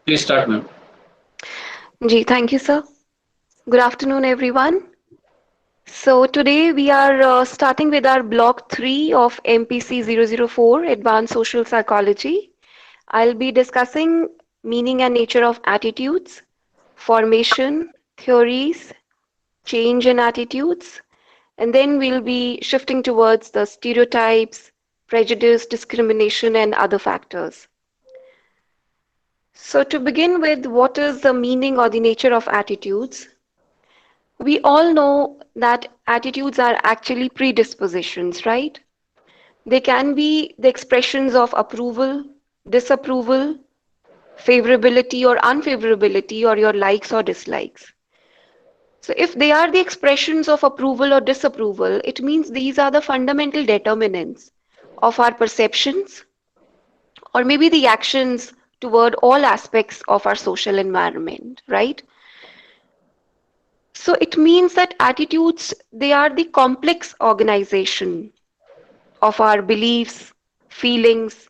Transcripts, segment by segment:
Please start, ma'am. Ji, thank you, sir. Good afternoon, everyone. So today we are starting with our block 3 of MPC04, Advanced Social Psychology. I'll be discussing meaning and nature of attitudes, formation, theories, change in attitudes, and then we'll be shifting towards the stereotypes, prejudice, discrimination, and other factors. So to begin with, what is the meaning or the nature of attitudes? We all know that attitudes are actually predispositions, right? They can be the expressions of approval, disapproval, favorability or unfavorability, or your likes or dislikes. So, if they are the expressions of approval or disapproval, it means these are the fundamental determinants of our perceptions or maybe the actions toward all aspects of our social environment, right? So it means that attitudes, they are the complex organization of our beliefs, feelings,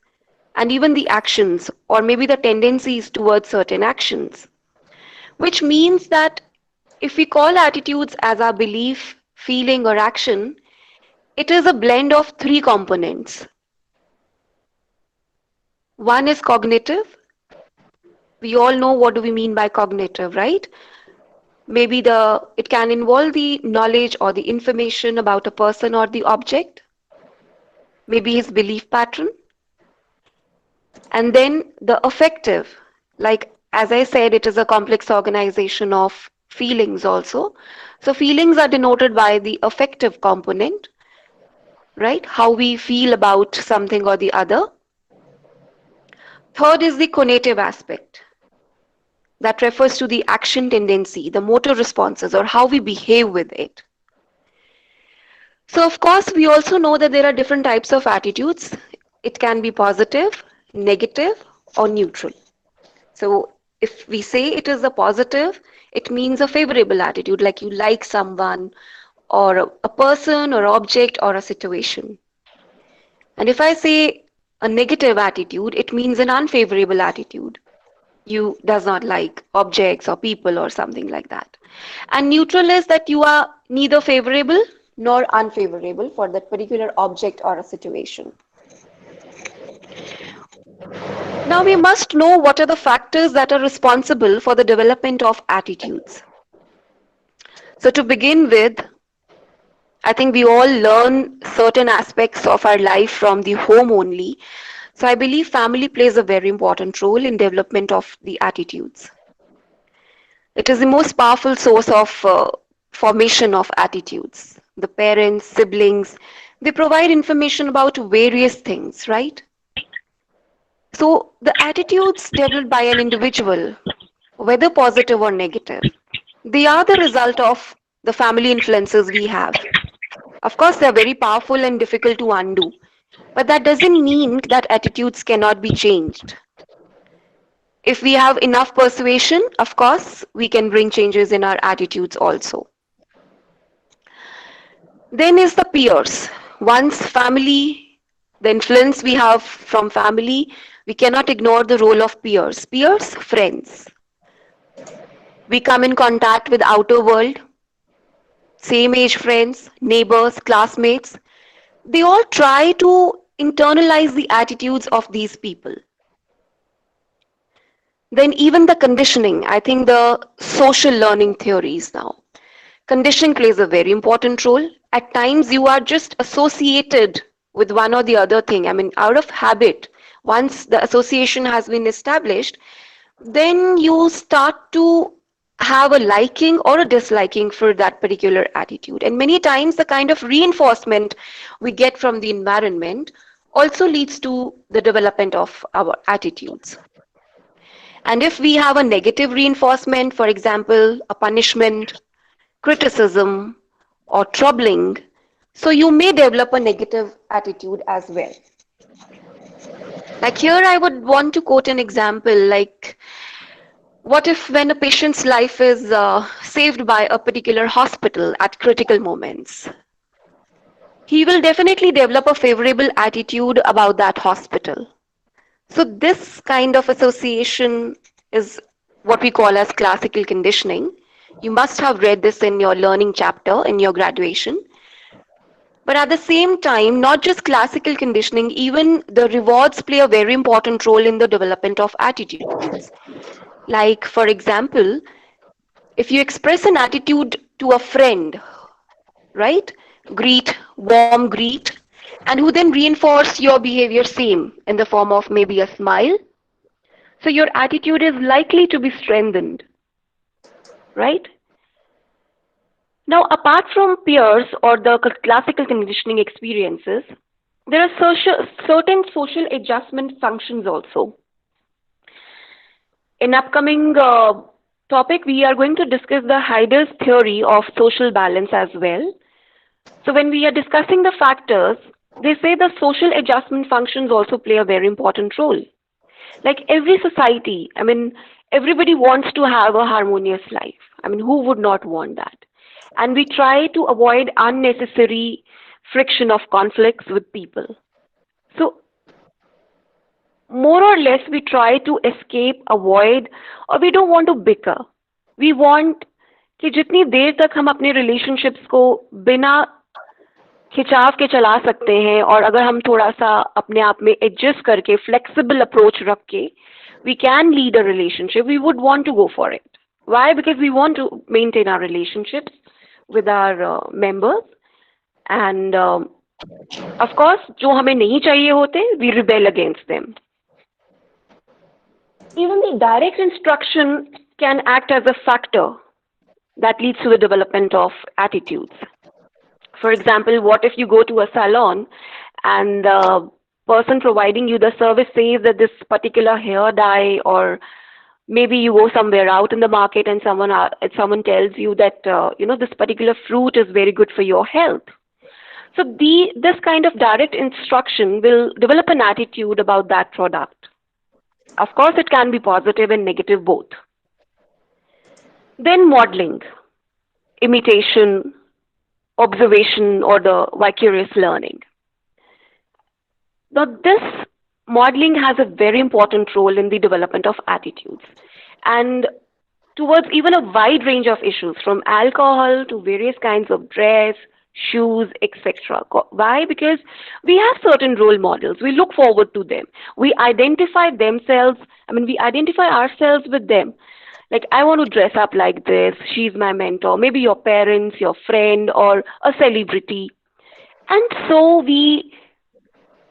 and even the actions, or maybe the tendencies towards certain actions. Which means that if we call attitudes as our belief, feeling, or action, it is a blend of three components. One is cognitive. We all know what do we mean by cognitive, right? Maybe it can involve the knowledge or the information about a person or the object, maybe his belief pattern. And then the affective, like as I said, it is a complex organization of feelings also. So feelings are denoted by the affective component, right? How we feel about something or the other. Third is the conative aspect that refers to the action tendency, the motor responses, or how we behave with it. So, of course, we also know that there are different types of attitudes. It can be positive, negative, or neutral. So if we say it is a positive, it means a favorable attitude, like you like someone or a person or object or a situation. And if I say a negative attitude, it means an unfavorable attitude. You does not like objects or people or something like that. And neutral is that you are neither favorable nor unfavorable for that particular object or a situation. Now we must know what are the factors that are responsible for the development of attitudes. So to begin with, I think we all learn certain aspects of our life from the home only. So I believe family plays a very important role in development of the attitudes. It is the most powerful source of formation of attitudes. The parents, siblings, they provide information about various things, right? So the attitudes developed by an individual, whether positive or negative, they are the result of the family influences we have. Of course, they are very powerful and difficult to undo, but that doesn't mean that attitudes cannot be changed. If we have enough persuasion, of course, we can bring changes in our attitudes also. Then is the peers. Once family, the influence we have from family, we cannot ignore the role of peers. Peers, friends. We come in contact with outer world, same age friends, neighbors, classmates. They all try to internalize the attitudes of these people. Then even the conditioning, I think the social learning theories now. Conditioning plays a very important role. At times you are just associated with one or the other thing. I mean, out of habit, once the association has been established, then you start to have a liking or a disliking for that particular attitude. And many times the kind of reinforcement we get from the environment also leads to the development of our attitudes. And if we have a negative reinforcement, for example, a punishment, criticism, or troubling, so you may develop a negative attitude as well. Like here, I would want to quote an example like, what if when a patient's life is saved by a particular hospital at critical moments? He will definitely develop a favorable attitude about that hospital. So this kind of association is what we call as classical conditioning. You must have read this in your learning chapter in your graduation. But at the same time, not just classical conditioning, even the rewards play a very important role in the development of attitudes. Like, for example, if you express an attitude to a friend, right? Greet, warm greet, and who then reinforce your behavior same in the form of maybe a smile. So your attitude is likely to be strengthened, right? Now, apart from peers or the classical conditioning experiences, there are certain social adjustment functions also. In upcoming topic, we are going to discuss the Heider's theory of social balance as well. So when we are discussing the factors, they say the social adjustment functions also play a very important role. Like every society, I mean, everybody wants to have a harmonious life. I mean, who would not want that? And we try to avoid unnecessary friction of conflicts with people. So more or less we try to escape, avoid, or we don't want to bicker. We want कि जितनी देर तक हम अपने relationships को बिना खिंचाव के चला सकते हैं और अगर हम थोड़ा सा अपने आप में एडजस्ट करके फ्लेक्सिबल अप्रोच रख के we can lead a relationship, we would want to go for it. Why? Because we want to maintain our relationships with our members and of course जो हमें नहीं चाहिए होते we rebel against them. Even the direct instruction can act as a factor that leads to the development of attitudes. For example, what if you go to a salon and the person providing you the service says that this particular hair dye, or maybe you go somewhere out in the market and someone tells you that this particular fruit is very good for your health. So this kind of direct instruction will develop an attitude about that product. Of course, it can be positive and negative both. Then modeling, imitation, observation, or the vicarious learning. Now, this modeling has a very important role in the development of attitudes and towards even a wide range of issues from alcohol to various kinds of dress, shoes, etc. Why? Because we have certain role models. We look forward to them. We identify ourselves with them. Like, I want to dress up like this. She's my mentor. Maybe your parents, your friend, or a celebrity. And so we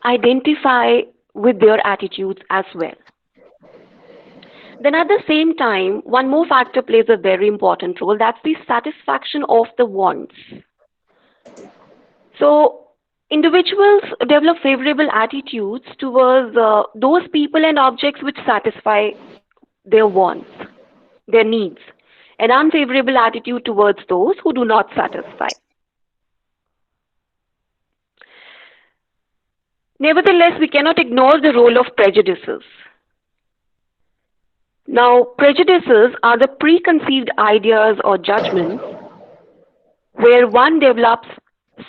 identify with their attitudes as well. Then at the same time, one more factor plays a very important role. That's the satisfaction of the wants. So individuals develop favorable attitudes towards those people and objects which satisfy their wants, their needs, an unfavorable attitude towards those who do not satisfy. Nevertheless, we cannot ignore the role of prejudices. Now, prejudices are the preconceived ideas or judgments where one develops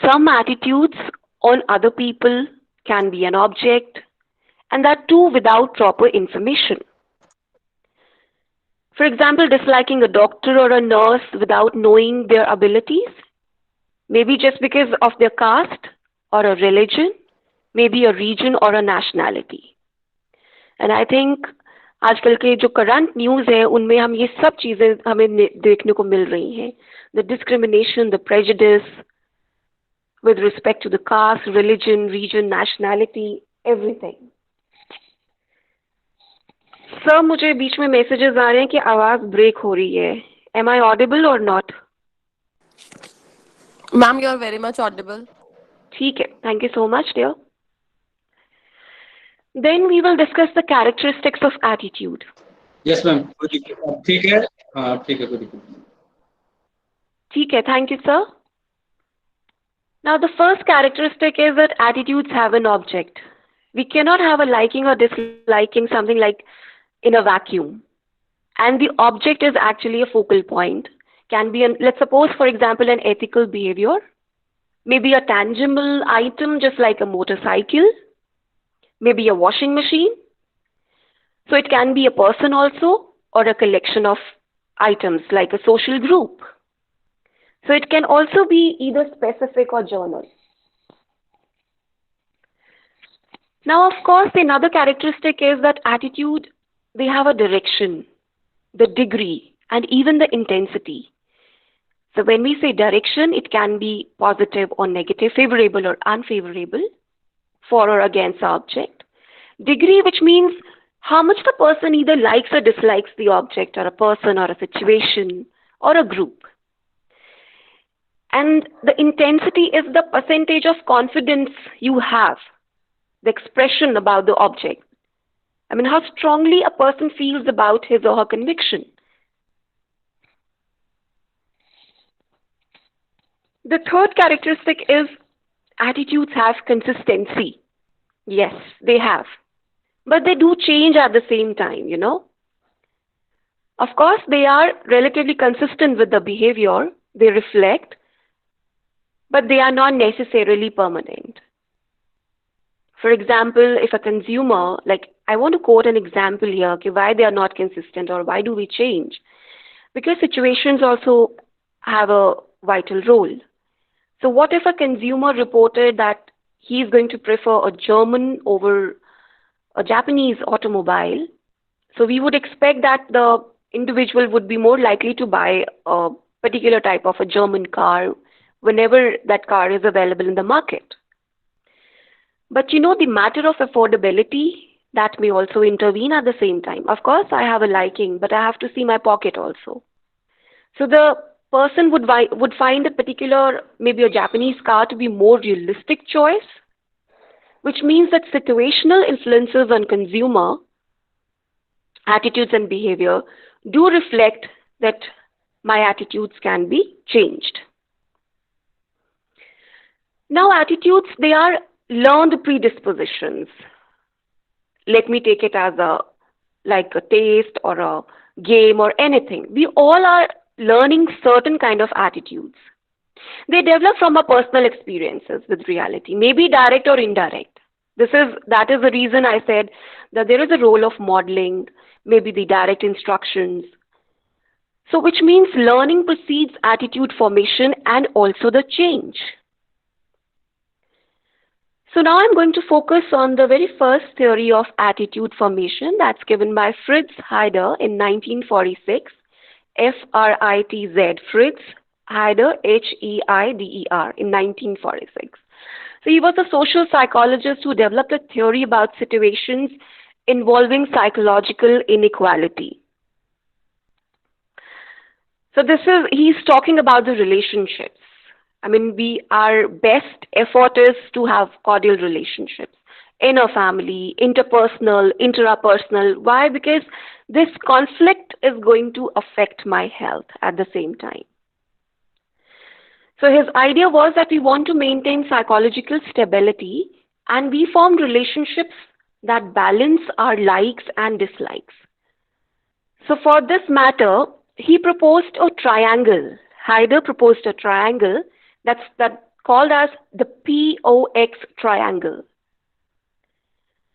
some attitudes on other people, can be an object, and that too without proper information. For example, disliking a doctor or a nurse without knowing their abilities, maybe just because of their caste or a religion, maybe a region or a nationality. And I think आजकल के जो current news है उनमें हम ये सब चीज़ें हमें देखने को मिल रही हैं. The discrimination, the prejudice with respect to the caste, religion, region, nationality, everything. Sir मुझे बीच में मैसेजेस आ रहे हैं कि आवाज ब्रेक हो रही है. Am I audible or not? Ma'am, you are very much audible. ठीक है. Thank you so much, dear. Then we will discuss the characteristics of attitude. Yes, ma'am. ठीक है. हाँ, ठीक है. ठीक है. Thank you, sir. Now, the first characteristic is that attitudes have an object. We cannot have a liking or disliking something like in a vacuum. And the object is actually a focal point. Can be, let's suppose, for example, an ethical behavior. Maybe a tangible item, just like a motorcycle. Maybe a washing machine. So it can be a person also, or a collection of items like a social group. So it can also be either specific or general. Now, of course, another characteristic is that attitude, they have a direction, the degree, and even the intensity. So when we say direction, it can be positive or negative, favorable or unfavorable, for or against the object. Degree, which means how much the person either likes or dislikes the object or a person or a situation or a group. And the intensity is the percentage of confidence you have, the expression about the object. I mean, how strongly a person feels about his or her conviction. The third characteristic is attitudes have consistency. Yes, they have. But they do change at the same time, you know. Of course, they are relatively consistent with the behavior, they reflect, but they are not necessarily permanent. For example, if a consumer, like I want to quote an example here, okay, why they are not consistent or why do we change? Because situations also have a vital role. So what if a consumer reported that he is going to prefer a German over a Japanese automobile? So we would expect that the individual would be more likely to buy a particular type of a German car whenever that car is available in the market. But you know, the matter of affordability, that may also intervene at the same time. Of course, I have a liking, but I have to see my pocket also. So the person would find a particular, maybe a Japanese car to be more realistic choice, which means that situational influences on consumer attitudes and behavior do reflect that my attitudes can be changed. Now, attitudes, they are learned predispositions. Let me take it as a like a taste or a game or anything. We all are learning certain kind of attitudes. They develop from our personal experiences with reality, maybe direct or indirect. That is the reason I said that there is a role of modeling, maybe the direct instructions. So which means learning precedes attitude formation and also the change. So now I'm going to focus on the very first theory of attitude formation that's given by Fritz Heider in 1946. F-R-I-T-Z, Fritz Heider, H-E-I-D-E-R, in 1946. So he was a social psychologist who developed a theory about situations involving psychological inequality. So he's talking about the relationships. I mean, our best effort is to have cordial relationships in a family, interpersonal, intrapersonal. Why? Because this conflict is going to affect my health at the same time. So his idea was that we want to maintain psychological stability and we form relationships that balance our likes and dislikes. So for this matter, he proposed a triangle. Heider proposed a triangle that's called as the POX triangle.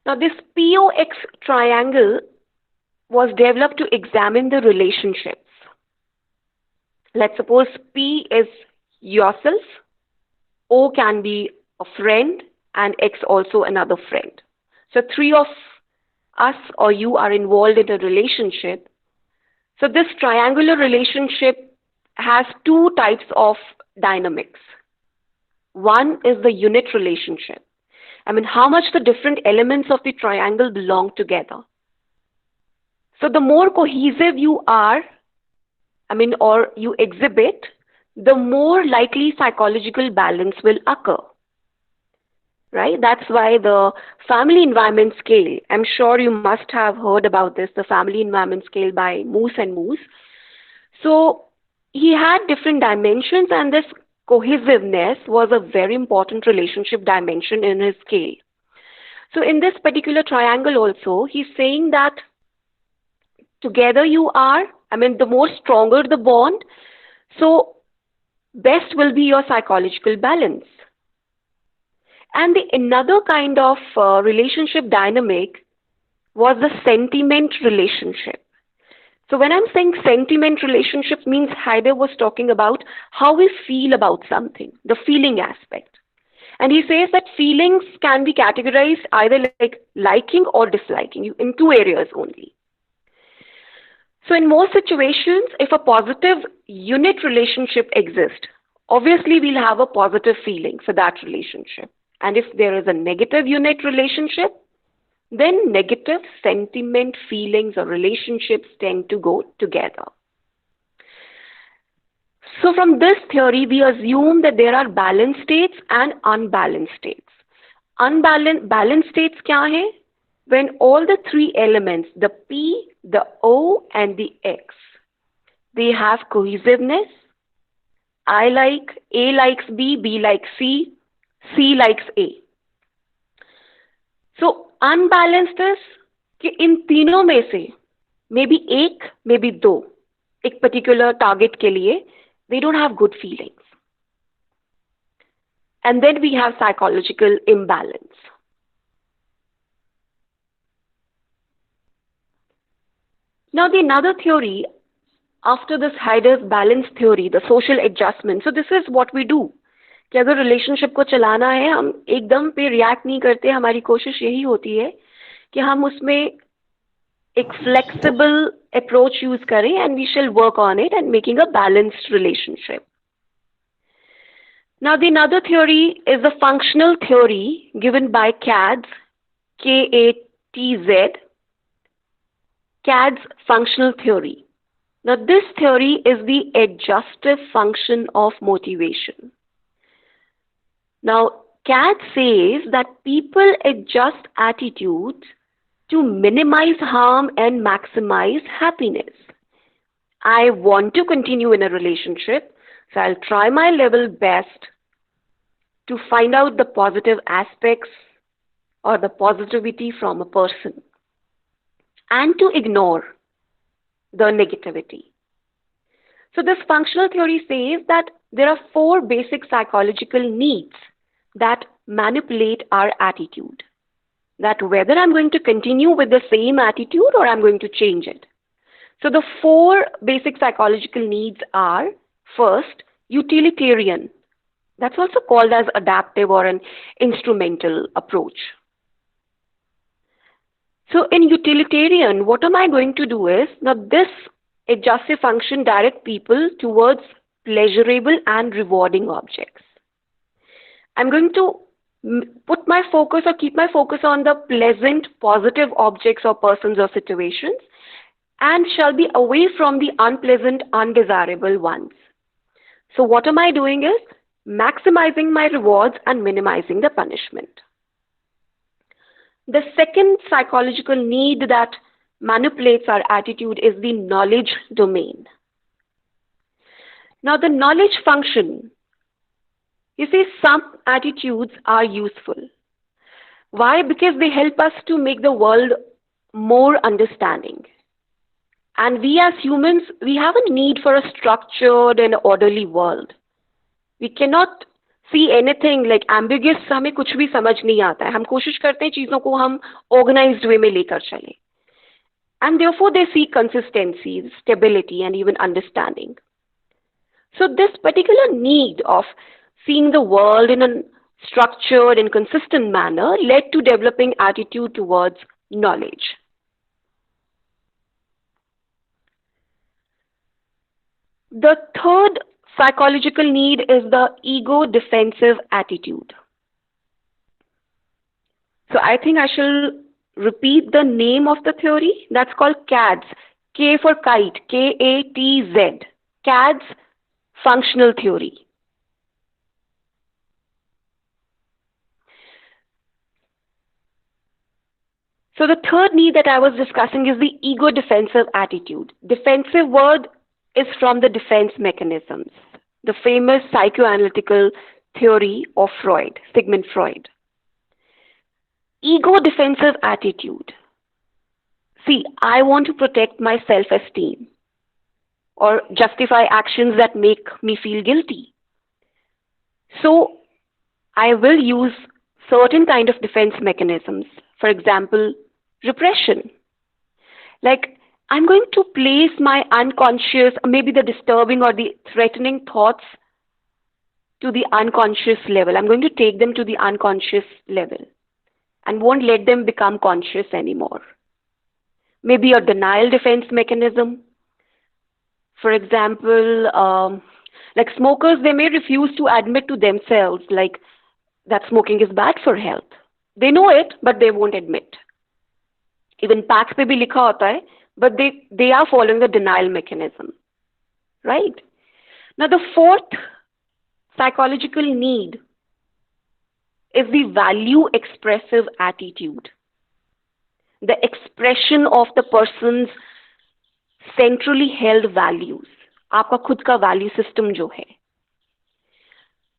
Now this POX triangle was developed to examine the relationships. Let's suppose P is yourself, O can be a friend, and X also another friend. So three of us or you are involved in a relationship. So this triangular relationship has two types of dynamics. One is the unit relationship. I mean, how much the different elements of the triangle belong together. So the more cohesive you are, or you exhibit, the more likely psychological balance will occur. Right? That's why the family environment scale, I'm sure you must have heard about this, the family environment scale by Moose and Moose. So he had different dimensions, and this cohesiveness was a very important relationship dimension in his scale. So in this particular triangle also, he's saying that together you are, the more stronger the bond, so best will be your psychological balance. And another kind of relationship dynamic was the sentiment relationship. So when I'm saying sentiment relationships means Heidegger was talking about how we feel about something, the feeling aspect. And he says that feelings can be categorized either like liking or disliking you in two areas only. So in most situations, if a positive unit relationship exists, obviously we'll have a positive feeling for that relationship. And if there is a negative unit relationship, then negative sentiment, feelings, or relationships tend to go together. So from this theory, we assume that there are balanced states and unbalanced states. Balanced states kya hai? When all the three elements, the P, the O, and the X, they have cohesiveness. I like, A likes B likes C likes A. So unbalanced is कि इन तीनों में से maybe एक, maybe दो, एक particular target के लिए they don't have good feelings. And then we have psychological imbalance. Now the another theory after this Heidegger's balance theory, the social adjustment. So this is what we do. कि अगर relationship को चलाना है हम एकदम पे रिएक्ट नहीं करते, हमारी कोशिश यही होती है कि हम उसमें एक फ्लेक्सिबल अप्रोच यूज करें and we shall work on it and making a balanced relationship. Now the another theory is the functional theory given by Katz, K-A-T-Z, Katz's functional theory. Now this theory is the adjustive function of motivation. Now Katz says that people adjust attitudes to minimize harm and maximize happiness. I want to continue in a relationship, so I'll try my level best to find out the positive aspects or the positivity from a person and to ignore the negativity. So this functional theory says that there are four basic psychological needs that manipulate our attitude. That whether I'm going to continue with the same attitude or I'm going to change it. So the four basic psychological needs are, first, utilitarian. That's also called as adaptive or an instrumental approach. So in utilitarian, what am I going to do is, now this adjustive function directs people towards pleasurable and rewarding objects. I'm going to put my focus or keep my focus on the pleasant, positive objects or persons or situations and shall be away from the unpleasant, undesirable ones. So what am I doing is maximizing my rewards and minimizing the punishment. The second psychological need that manipulates our attitude is the knowledge domain. Now the knowledge function, you see, some attitudes are useful. Why? Because they help us to make the world more understanding. And we as humans, we have a need for a structured and orderly world. We cannot see anything like ambiguous. हमें कुछ भी समझ नहीं आता है. हम कोशिश करते हैं चीजों को हम organized way में लेकर चलें. And therefore they seek consistency, stability, and even understanding. So this particular need of seeing the world in a structured and consistent manner led to developing attitude towards knowledge. The third psychological need is the ego defensive attitude. So I think I shall repeat the name of the theory. That's called Katz's, K for kite, K-A-T-Z, Katz's functional theory. So the third need that I was discussing is the ego defensive attitude. Defensive word is from the defense mechanisms, the famous psychoanalytical theory of Freud, Sigmund Freud. Ego defensive attitude. See, I want to protect my self-esteem or justify actions that make me feel guilty. So I will use certain kind of defense mechanisms. For example, repression. Like I'm going to place my unconscious, maybe the disturbing or the threatening thoughts to the unconscious level. I'm going to take them to the unconscious level and won't let them become conscious anymore. Maybe a denial defense mechanism. For example, like smokers, they may refuse to admit to themselves like that smoking is bad for health. They know it, but they won't admit. Even packs पे भी लिखा होता है, but they are following the denial mechanism, right? Now the fourth psychological need is the value expressive attitude, the expression of the person's centrally held values. आपका खुद का value system जो है.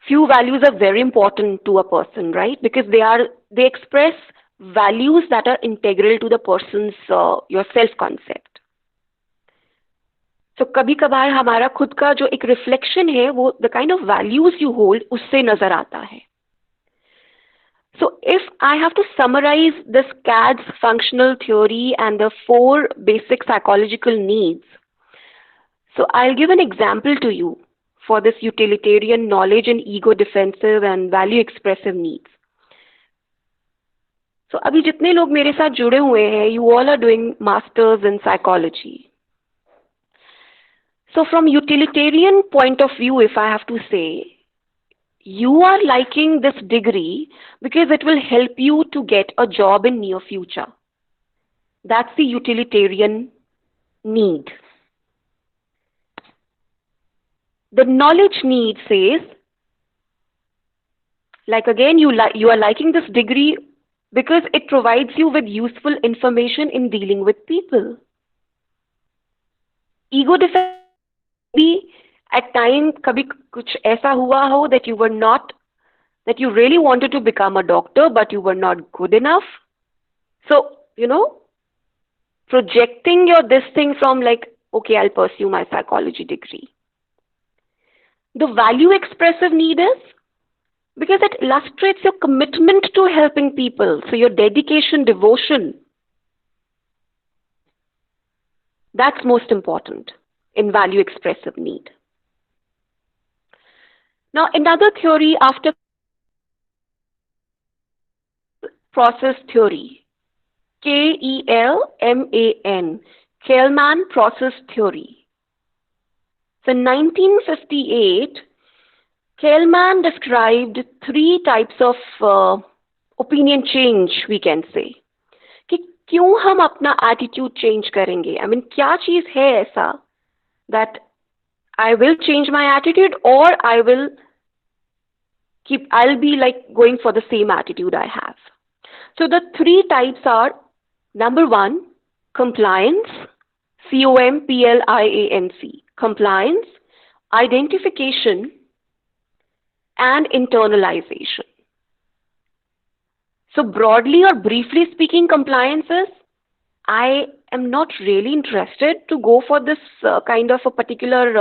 Few values are very important to a person, right? Because they express values that are integral to the person's your self concept. So कभी कभार हमारा खुद का जो एक reflection है वो the kind of values you hold उससे नजर आता है. So if I have to summarize this CAD's functional theory and the 4 basic psychological needs, so I'll give an example to you for this utilitarian knowledge and ego defensive and value expressive needs. So अभी जितने लोग मेरे साथ जुड़े हुए हैं, you all are doing masters in psychology. So from utilitarian point of view, if I have to say, you are liking this degree because it will help you to get a job in near future. That's the utilitarian need. The knowledge need says, like again, you are liking this degree because it provides you with useful information in dealing with people. Ego defense be at time kabhi kuch aisa hua ho that you really wanted to become a doctor but you were not good enough. So, projecting your this thing from like, okay, I'll pursue my psychology degree. The value expressive need is because it illustrates your commitment to helping people. So your dedication, devotion, that's most important in value expressive need. Now another theory after process theory, K-E-L-M-A-N, Kelman process theory. So in 1958, Kelman described 3 types of opinion change, we can say. कि क्यों हम अपना attitude change करेंगे? I mean, क्या चीज़ है ऐसा that I will change my attitude or I'll be like going for the same attitude I have. So the 3 types are, number 1, compliance, C-O-M-P-L-I-A-N-C, compliance, identification, and internalization. So broadly or briefly speaking, compliance is, I am not really interested to go for this kind of a particular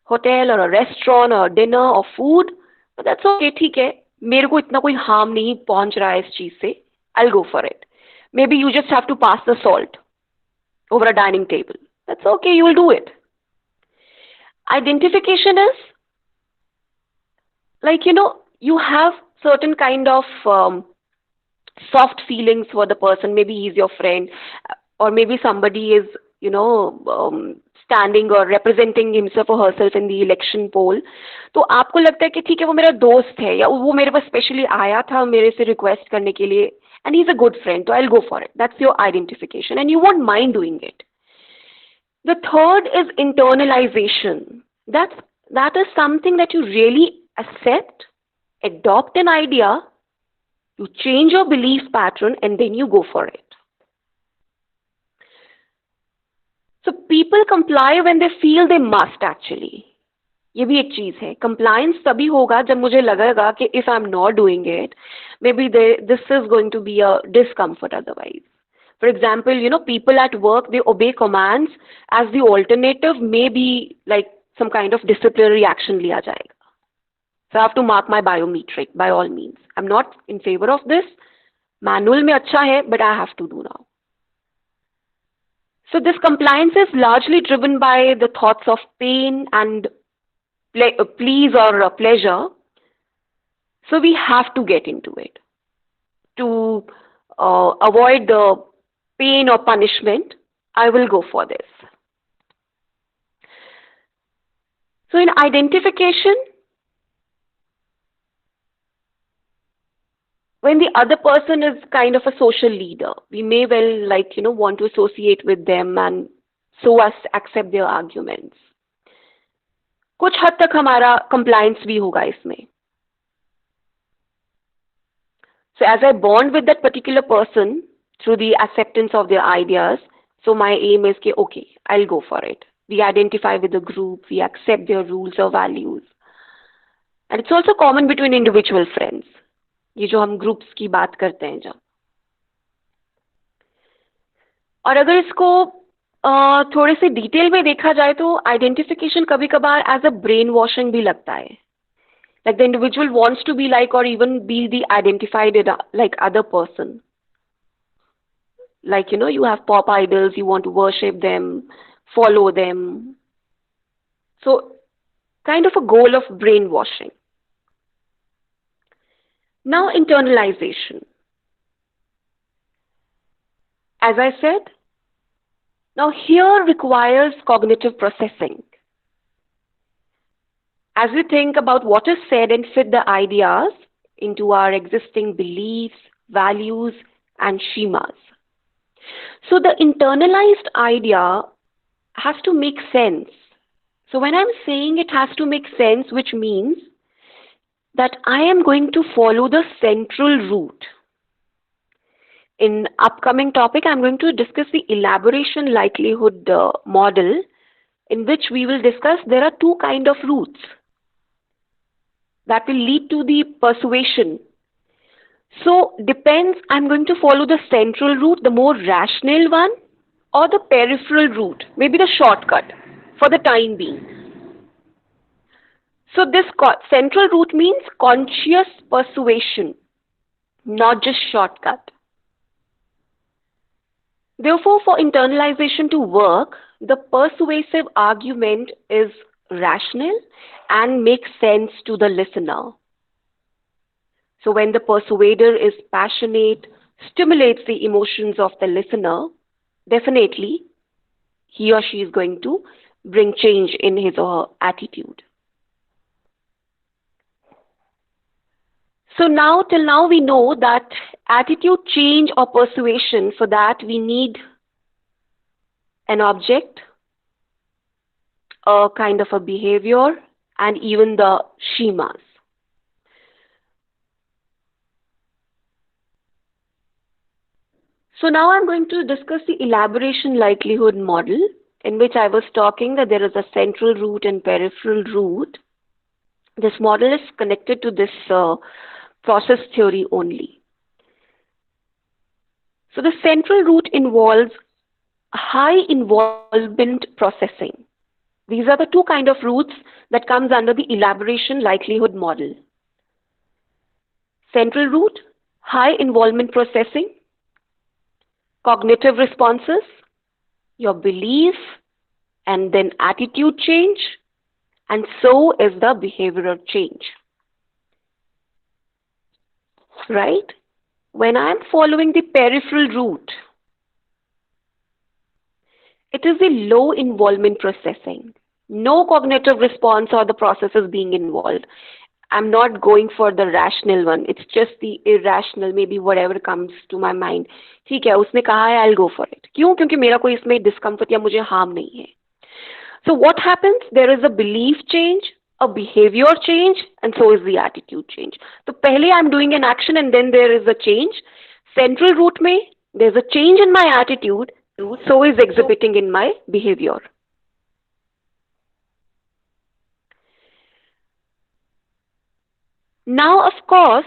hotel or a restaurant or dinner or food, but that's okay, ठीक है, मेरे को इतना कोई harm नहीं पहुंच रहा है इस चीज से, I'll go for it. Maybe you just have to pass the salt over a dining table. That's okay, you will do it. Identification is like, you have certain kind of soft feelings for the person. Maybe he's your friend or maybe somebody is, standing or representing himself or herself in the election poll. तो आपको लगता है कि ठीक है वो मेरा दोस्त है या वो मेरे पास स्पेशली आया था मेरे से रिक्वेस्ट करने के लिए and he's a good friend, so I'll go for it. That's your identification and you won't mind doing it. The third is internalization. That is something that you really accept, adopt an idea, you change your belief pattern and then you go for it. So people comply when they feel they must actually. ये भी एक चीज है. Compliance तभी होगा जब मुझे लगेगा कि if I'm not doing it, maybe this is going to be a discomfort otherwise. For example, people at work, they obey commands as the alternative may be like some kind of disciplinary action लिया जाएगा. So I have to mark my biometric by all means. I'm not in favor of this. Manual में अच्छा है, but I have to do now. So this compliance is largely driven by the thoughts of pain and please or pleasure. So we have to get into it to avoid the pain or punishment. I will go for this. So in identification, when the other person is kind of a social leader, we may well want to associate with them and so as accept their arguments. कुछ हद तक हमारा compliance भी होगा इसमें. So as I bond with that particular person through the acceptance of their ideas, so my aim is कि okay, I'll go for it. We identify with the group, we accept their rules or values. And it's also common between individual friends. ये जो हम groups की बात करते हैं जब. और अगर इसको थोड़े से डिटेल में देखा जाए तो आइडेंटिफिकेशन कभी कभार एज अ ब्रेन वॉशिंग भी लगता है. Like the individual wants to be like or even be the identified like other person. Like, you have pop idols, you want to worship them, follow them. So, kind of a goal of brainwashing. Now, internalization. As I said, now here requires cognitive processing. As we think about what is said and fit the ideas into our existing beliefs, values, and schemas. So the internalized idea has to make sense. So when I'm saying it has to make sense, which means that I am going to follow the central route. In upcoming topic, I'm going to discuss the elaboration likelihood model, in which we will discuss there are two kinds of routes that will lead to the persuasion. So depends, I'm going to follow the central route, the more rational one, or the peripheral route, maybe the shortcut for the time being. So this central route means conscious persuasion, not just shortcut. Therefore, for internalization to work, the persuasive argument is rational and makes sense to the listener. So when the persuader is passionate, stimulates the emotions of the listener, definitely he or she is going to bring change in his or her attitude. So now, till now we know that attitude change or persuasion, for that we need an object, a kind of a behavior, and even the schemas. So now I'm going to discuss the elaboration likelihood model, in which I was talking that there is a central route and peripheral route. This model is connected to this process theory only. So the central route involves high involvement processing. These are the two kinds of routes that comes under the elaboration likelihood model. Central route, high involvement processing, cognitive responses, your belief, and then attitude change, and so is the behavioral change. Right? When I am following the peripheral route, it is the low involvement processing. No cognitive response or the processes being involved. I'm not going for the rational one. It's just the irrational, maybe whatever comes to my mind. ठीक है, उसने कहा है, I'll go for it. क्यों? क्योंकि मेरा कोई इसमें discomfort या मुझे harm नहीं है. So what happens? There is a belief change, a behavior change, and so is the attitude change. So पहले I'm doing an action and then there is a change. Central route में there's a change in my attitude, so is exhibiting in my behavior. Now, of course,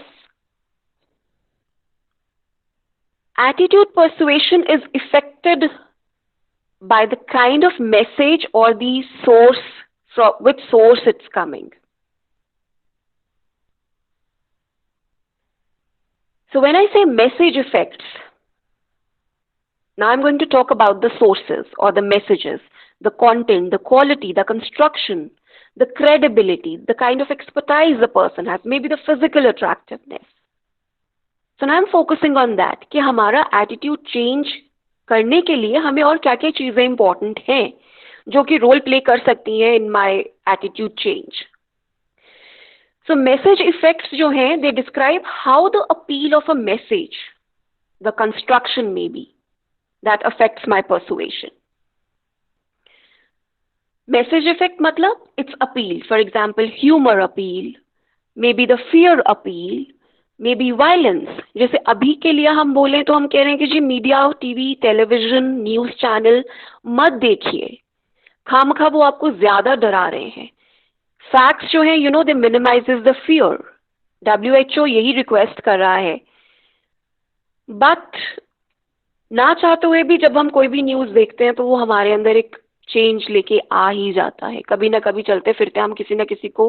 attitude persuasion is affected by the kind of message or the source, from which source it's coming. So when I say message effects, Now I'm going to talk about the sources or the messages, the content, the quality, the construction, the credibility, the kind of expertise the person has, maybe the physical attractiveness. So now I'm focusing on that कि हमारा attitude change करने के लिए हमें और क्या क्या चीजें important हैं जो कि रोल प्ले कर सकती हैं in my attitude change. So message effects जो हैं, they describe how the appeal of a message, the construction maybe, that affects my persuasion. Message effect मतलब it's appeal. For example, humor appeal, maybe the fear appeal, maybe violence. जैसे अभी के लिए हम बोलें तो हम कह रहे हैं कि Zee media, TV, television, news channel मत देखिए, खामखा वो आपको ज्यादा डरा रहे हैं. फैक्ट्स जो हैं, दे मिनिमाइजेस द फियर. WHO यही रिक्वेस्ट कर रहा है. बट ना चाहते हुए भी जब हम कोई भी न्यूज देखते हैं तो वो हमारे अंदर एक चेंज लेके आ ही जाता है. कभी ना कभी चलते फिरते हम किसी ना किसी को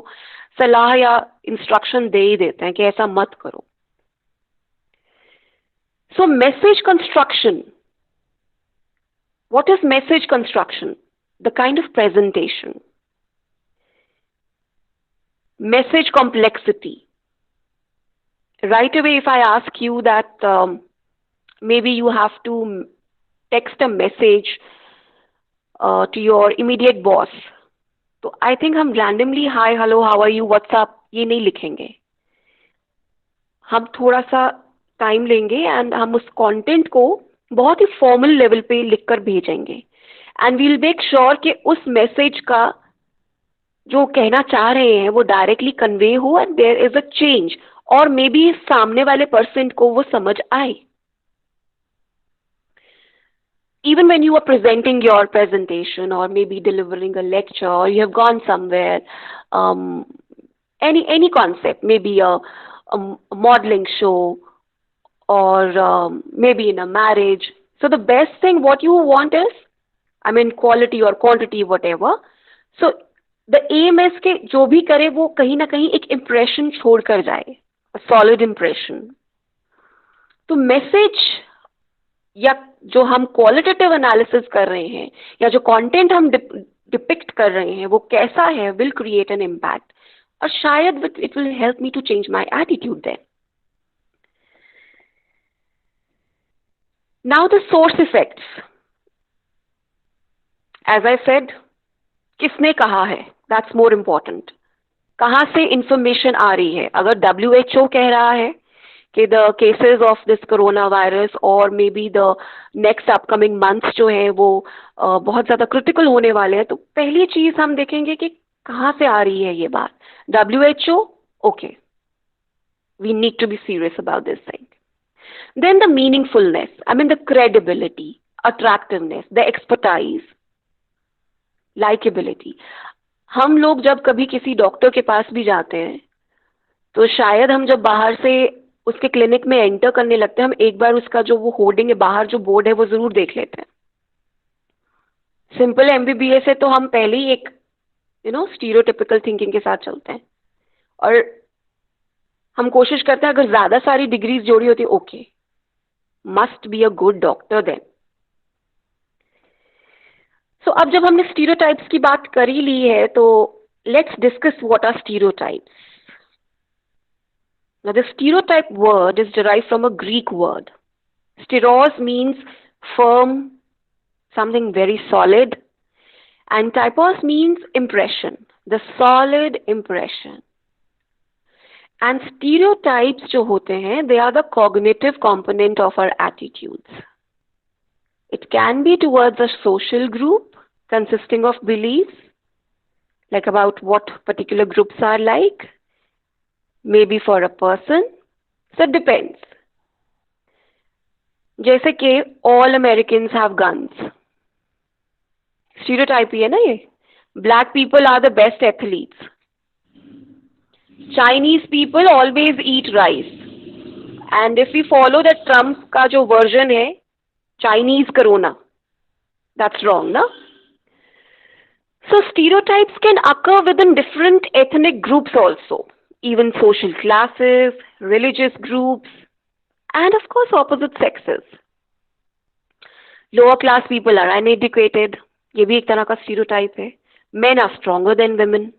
सलाह या इंस्ट्रक्शन दे ही देते हैं कि ऐसा मत करो. So message construction. What is message construction? The kind of presentation. Message complexity. Right away, if I ask you that maybe you have to text a message to your immediate boss, तो I think हम randomly hi, hello, how are you, what's up ये नहीं लिखेंगे. हम थोड़ा सा time लेंगे and हम उस कंटेंट को बहुत ही फॉर्मल लेवल पे लिखकर भेजेंगे. एंड वील मेक श्योर कि उस मैसेज का जो कहना चाह रहे हैं वो डायरेक्टली कन्वे हो and there is a change, और मे बी सामने वाले पर्सन को वो समझ आए. Even when you are presenting your presentation or maybe delivering a lecture or you have gone somewhere, any concept, maybe a modeling show or maybe in a marriage. So the best thing what you want is, I mean quality or quantity, whatever. So the aim is कि जो भी करे वो कहीं ना कहीं एक impression छोड़ कर जाए, a solid impression. तो मैसेज या जो हम क्वालिटेटिव एनालिसिस कर रहे हैं या जो कंटेंट हम डिपिक्ट कर रहे हैं वो कैसा है, विल क्रिएट एन इम्पैक्ट, और शायद it will help me to change my attitude then. Now the source effects. As I said, किसने कहा है, दैट्स मोर इम्पोर्टेंट. कहाँ से इंफॉर्मेशन आ रही है? अगर WHO कह रहा है कि the cases of this corona virus और may be the next upcoming months जो है वो बहुत ज़्यादा क्रिटिकल होने वाले हैं, तो पहली चीज़ हम देखेंगे कि कहाँ से आ रही है ये बात. WHO, okay, we need to be serious about this thing. Then the meaningfulness, I mean the credibility, attractiveness, the expertise, likeability. हम लोग जब कभी किसी डॉक्टर के पास भी जाते हैं तो शायद हम जब बाहर से उसके क्लिनिक में एंटर करने लगते हैं, हम एक बार उसका जो वो होर्डिंग है बाहर, जो बोर्ड है, वो जरूर देख लेते हैं. सिंपल MBBS है तो हम पहले ही एक स्टीरियोटिपिकल थिंकिंग के साथ चलते हैं और हम कोशिश करते हैं अगर ज्यादा सारी डिग्रीज जोड़ी होती, okay, must be a good doctor then. So अब जब हमने स्टीरियोटाइप्स की बात कर ही ली है तो let's discuss what are stereotypes. Now, the stereotype word is derived from a Greek word. Stereos means firm, something very solid, and typos means impression, the solid impression. And stereotypes जो होते हैं, they are the cognitive component of our attitudes. It can be towards a social group consisting of beliefs, like about what particular groups are like. Maybe for a person, so it depends. जैसे कि all Americans have guns. Stereotype ही है ना ये. Black people are the best athletes. Chinese people always eat rice. And if we follow the Trump का जो version है, Chinese corona, that's wrong, na? So stereotypes can occur within different ethnic groups also. Even social classes, religious groups, and of course opposite sexes. Lower class people are uneducated, ये भी एक तरह का stereotype है. Men are stronger than women.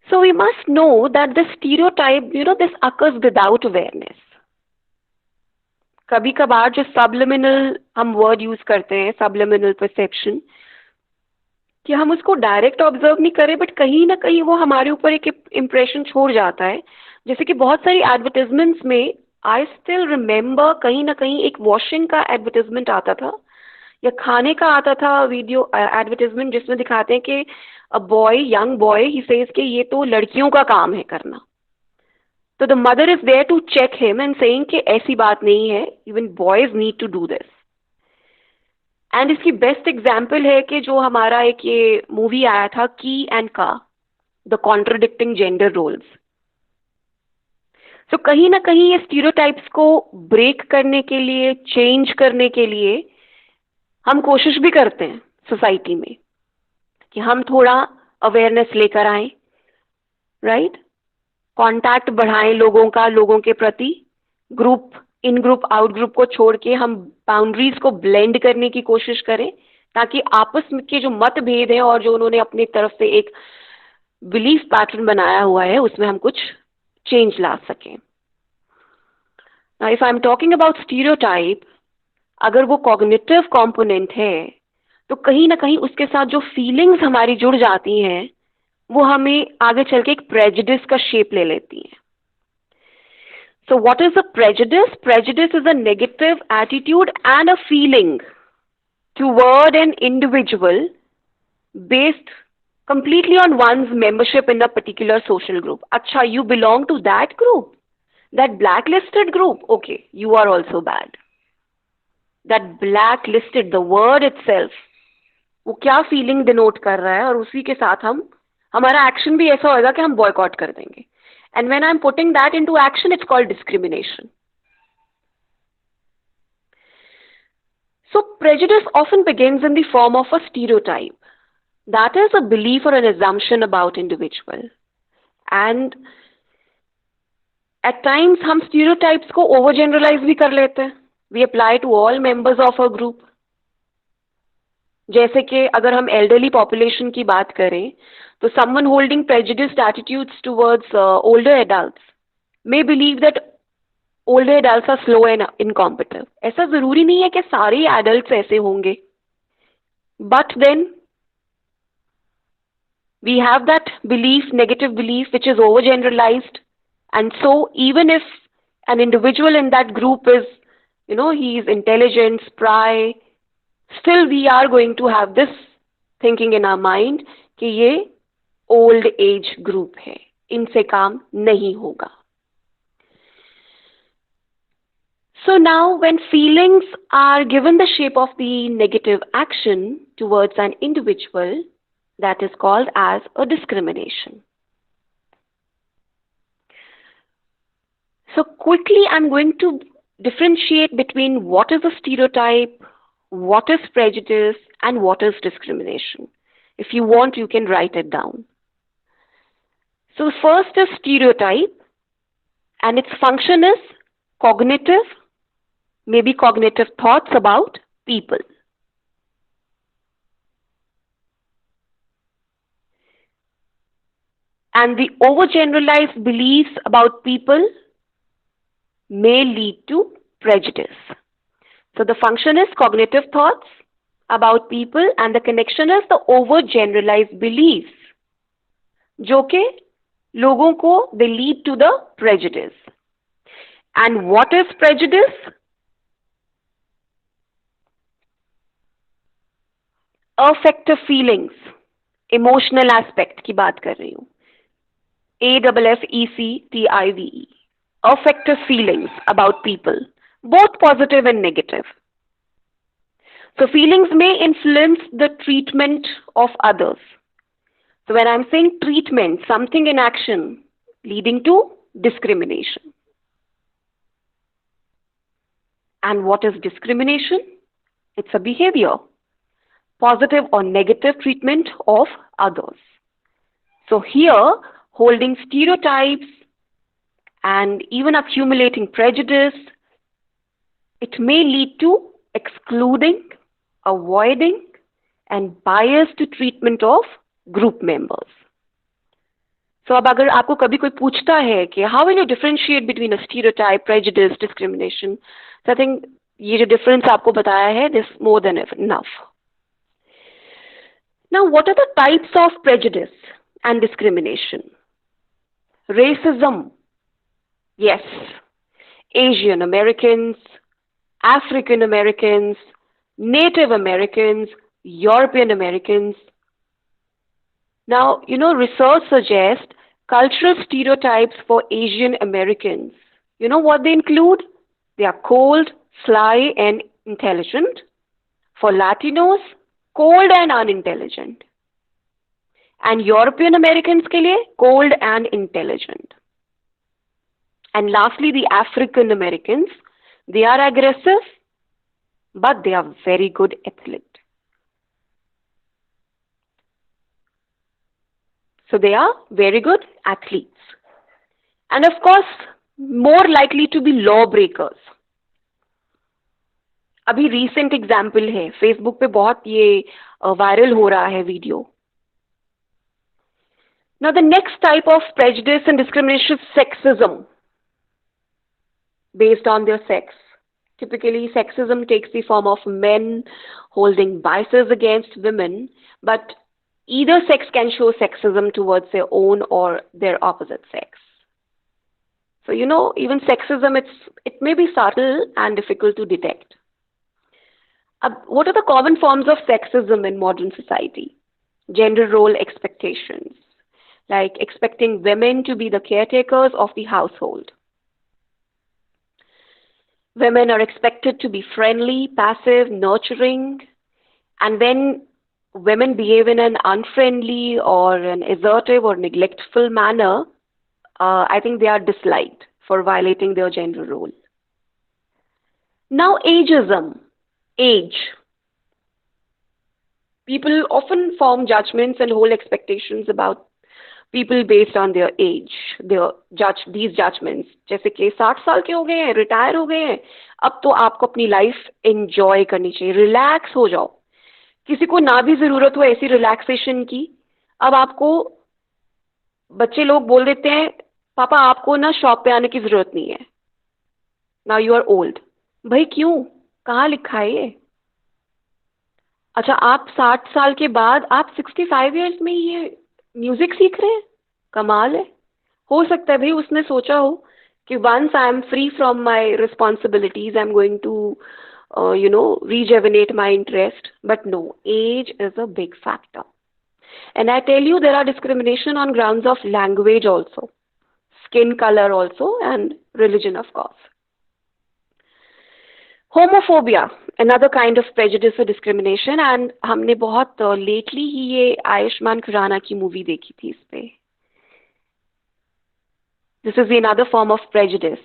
So we must know that this stereotype, this occurs without awareness. कभी कभार जो subliminal हम word use करते हैं, subliminal perception, कि हम उसको डायरेक्ट ऑब्जर्व नहीं करें, बट कहीं ना कहीं वो हमारे ऊपर एक इम्प्रेशन छोड़ जाता है. जैसे कि बहुत सारी एडवर्टाइजमेंट्स में आई स्टिल रिमेम्बर कहीं ना कहीं एक वॉशिंग का एडवर्टाइजमेंट आता था या खाने का आता था वीडियो एडवर्टाइजमेंट, जिसमें दिखाते हैं कि a boy, young boy, he says कि ये तो लड़कियों का काम है करना. तो the mother is there to check him and saying कि ऐसी बात नहीं है, even boys need to do this. And इसकी बेस्ट एग्जाम्पल है कि जो हमारा एक ये मूवी आया था की एंड का, द कॉन्ट्रडिक्टिंग जेंडर रोल्स. सो कहीं ना कहीं ये स्टीरियोटाइप्स को ब्रेक करने के लिए, चेंज करने के लिए हम कोशिश भी करते हैं सोसाइटी में कि हम थोड़ा अवेयरनेस लेकर आए, राइट. कांटेक्ट बढ़ाएं लोगों का, लोगों के प्रति. ग्रुप, इन ग्रुप, आउट ग्रुप को छोड़ के हम बाउंड्रीज को ब्लेंड करने की कोशिश करें, ताकि आपस में के जो मतभेद हैं और जो उन्होंने अपनी तरफ से एक बिलीफ पैटर्न बनाया हुआ है उसमें हम कुछ चेंज ला सकें. If I am talking about stereotype, अगर वो कॉग्निटिव कंपोनेंट है तो कहीं ना कहीं उसके साथ जो फीलिंग्स हमारी जुड़ जाती हैं वो हमें आगे चल के एक प्रेजुडिस का शेप ले लेती हैं. So what is a prejudice? Prejudice is a negative attitude and a feeling toward an individual based completely on one's membership in a particular social group. Acha, you belong to that group, that blacklisted group. Okay, you are also bad. That blacklisted, the word itself, वो क्या feeling denote कर रहा है, और उसी के साथ हमारा एक्शन भी ऐसा होगा कि हम बॉयकॉट कर देंगे. And when I'm putting that into action, it's called discrimination. So prejudice often begins in the form of a stereotype. That is a belief or an assumption about individual. And at times हम stereotypes को overgeneralize भी कर लेते हैं. We apply to all members of a group. जैसे कि अगर हम elderly population की बात करें, तो someone holding prejudiced attitudes towards older adults may believe that older adults are slow and incompetent. ऐसा जरूरी नहीं है कि सारे adults ऐसे होंगे, but then we have that belief, negative belief, which is overgeneralized, and so even if an individual in that group is, he is intelligent, spry, still we are going to have this thinking in our mind कि ये old age group है, इनसे काम नहीं होगा. So now when feelings are given the shape of the negative action towards an individual, that is called as a discrimination. So quickly I'm going to differentiate between what is a stereotype, what is prejudice, and what is discrimination. If you want, you can write it down. So first is stereotype, and its function is cognitive, maybe cognitive thoughts about people. And the overgeneralized beliefs about people may lead to prejudice. So the function is cognitive thoughts about people, and the connection is the overgeneralized beliefs, जो कि लोगों को they lead to the prejudice. And what is prejudice? Affective feelings, emotional aspect की बात कर रही हूँ. AFFECTIVE. Affective feelings about people, both positive and negative. So feelings may influence the treatment of others. So when I'm saying treatment, something in action leading to discrimination. And what is discrimination? It's a behavior, positive or negative treatment of others. So here, holding stereotypes and even accumulating prejudice It may lead to excluding, avoiding, and biased treatment of group members. So अब अगर आपको कभी कोई पूछता है कि how will you differentiate between a stereotype, prejudice, discrimination, so I think ये जो difference आपको बताया है, this is more than enough. Now, what are the types of prejudice and discrimination? Racism, yes. Asian Americans, African Americans, Native Americans, European Americans. Now, research suggests cultural stereotypes for Asian Americans. You know what they include? They are cold, sly, and intelligent. For Latinos, cold and unintelligent. And European Americans के लिए cold and intelligent. And lastly, the African Americans, they are aggressive, but they are very good athletes. So they are very good athletes. And of course, more likely to be lawbreakers. अभी recent example है, Facebook पे बहुत ये viral हो रहा है video. Now the next type of prejudice and discrimination is sexism based on their sex. Typically, sexism takes the form of men holding biases against women, but either sex can show sexism towards their own or their opposite sex. So, even sexism, it may be subtle and difficult to detect. What are the common forms of sexism in modern society? Gender role expectations, like expecting women to be the caretakers of the household. Women are expected to be friendly, passive, nurturing, and when women behave in an unfriendly or an assertive or neglectful manner, I think they are disliked for violating their gender role. Now, ageism. Age. People often form judgments and hold expectations about people based on their age. These judgments, जैसे कि 60 साल के हो गए हैं, retire हो गए हैं, अब तो आपको अपनी लाइफ एंजॉय करनी चाहिए, रिलैक्स हो जाओ. किसी को ना भी जरूरत हो ऐसी रिलैक्सेशन की, अब आपको बच्चे लोग बोल देते हैं, पापा आपको ना शॉप पे आने की जरूरत नहीं है. Now you are old. भाई क्यों? कहाँ लिखा है ये? अच्छा, आप 60 साल के बाद आप 65 इयर्स में ये म्यूजिक सीख रहे हैं? कमाल है. हो सकता है भाई उसने सोचा हो कि once I am free from my responsibilities, I am going to rejuvenate my interest. But no, age is a big factor. And I tell you, there are discrimination on grounds of language also, skin color also, and religion, of course. Homophobia, another kind of prejudice or discrimination, and हमने बहुत lately ही ये आयुष्मान खुराना की movie देखी थी इस पे. This is another form of prejudice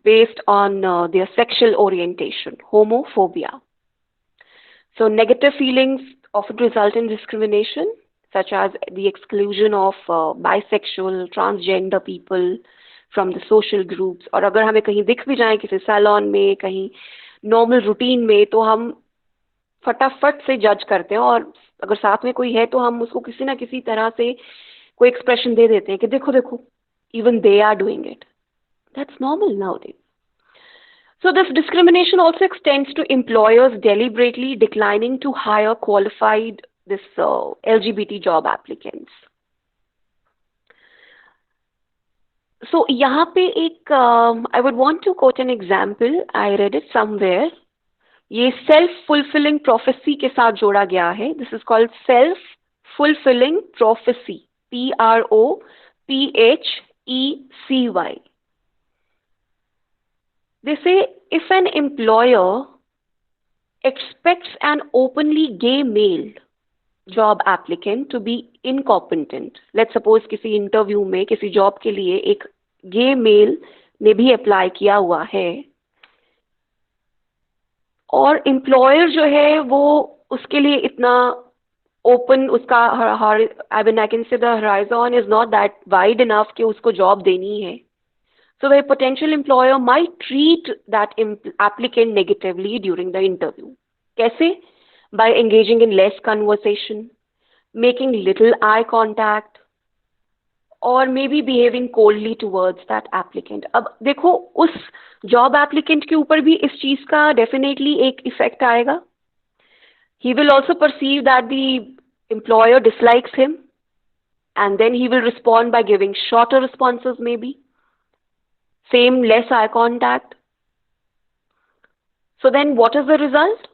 based on their sexual orientation, homophobia. So negative feelings often result in discrimination, such as the exclusion of bisexual, transgender people from the social groups. और अगर हमें कहीं दिख भी जाए किसी salon में, कहीं नॉर्मल रूटीन में, तो हम फटाफट से जज करते हैं, और अगर साथ में कोई है तो हम उसको किसी ना किसी तरह से कोई एक्सप्रेशन दे देते हैं कि देखो देखो, even they are doing it. That's normal nowadays. So this discrimination also extends to employers deliberately declining to hire qualified LGBT job applicants. So यहाँ पे एक I would want to quote an example. I read it somewhere. ये self-fulfilling prophecy के साथ जोड़ा गया है. This is called self-fulfilling prophecy. PROPHECY. They say if an employer expects an openly gay male job applicant to be incompetent, let's suppose किसी interview में किसी job के लिए एक गे मेल ने भी अप्लाई किया हुआ है, और एम्प्लॉयर जो है वो उसके लिए इतना ओपन, उसका I mean I can say the horizon is not that wide enough कि उसको जॉब देनी है, So the potential employer might treat that applicant negatively during the interview. Kaise? By engaging in less conversation, making little eye contact, or maybe behaving coldly towards that applicant. अब देखो उस job applicant के ऊपर भी इस चीज का definitely एक effect आएगा. He will also perceive that the employer dislikes him, and then he will respond by giving shorter responses maybe. Same, less eye contact. So then what is the result?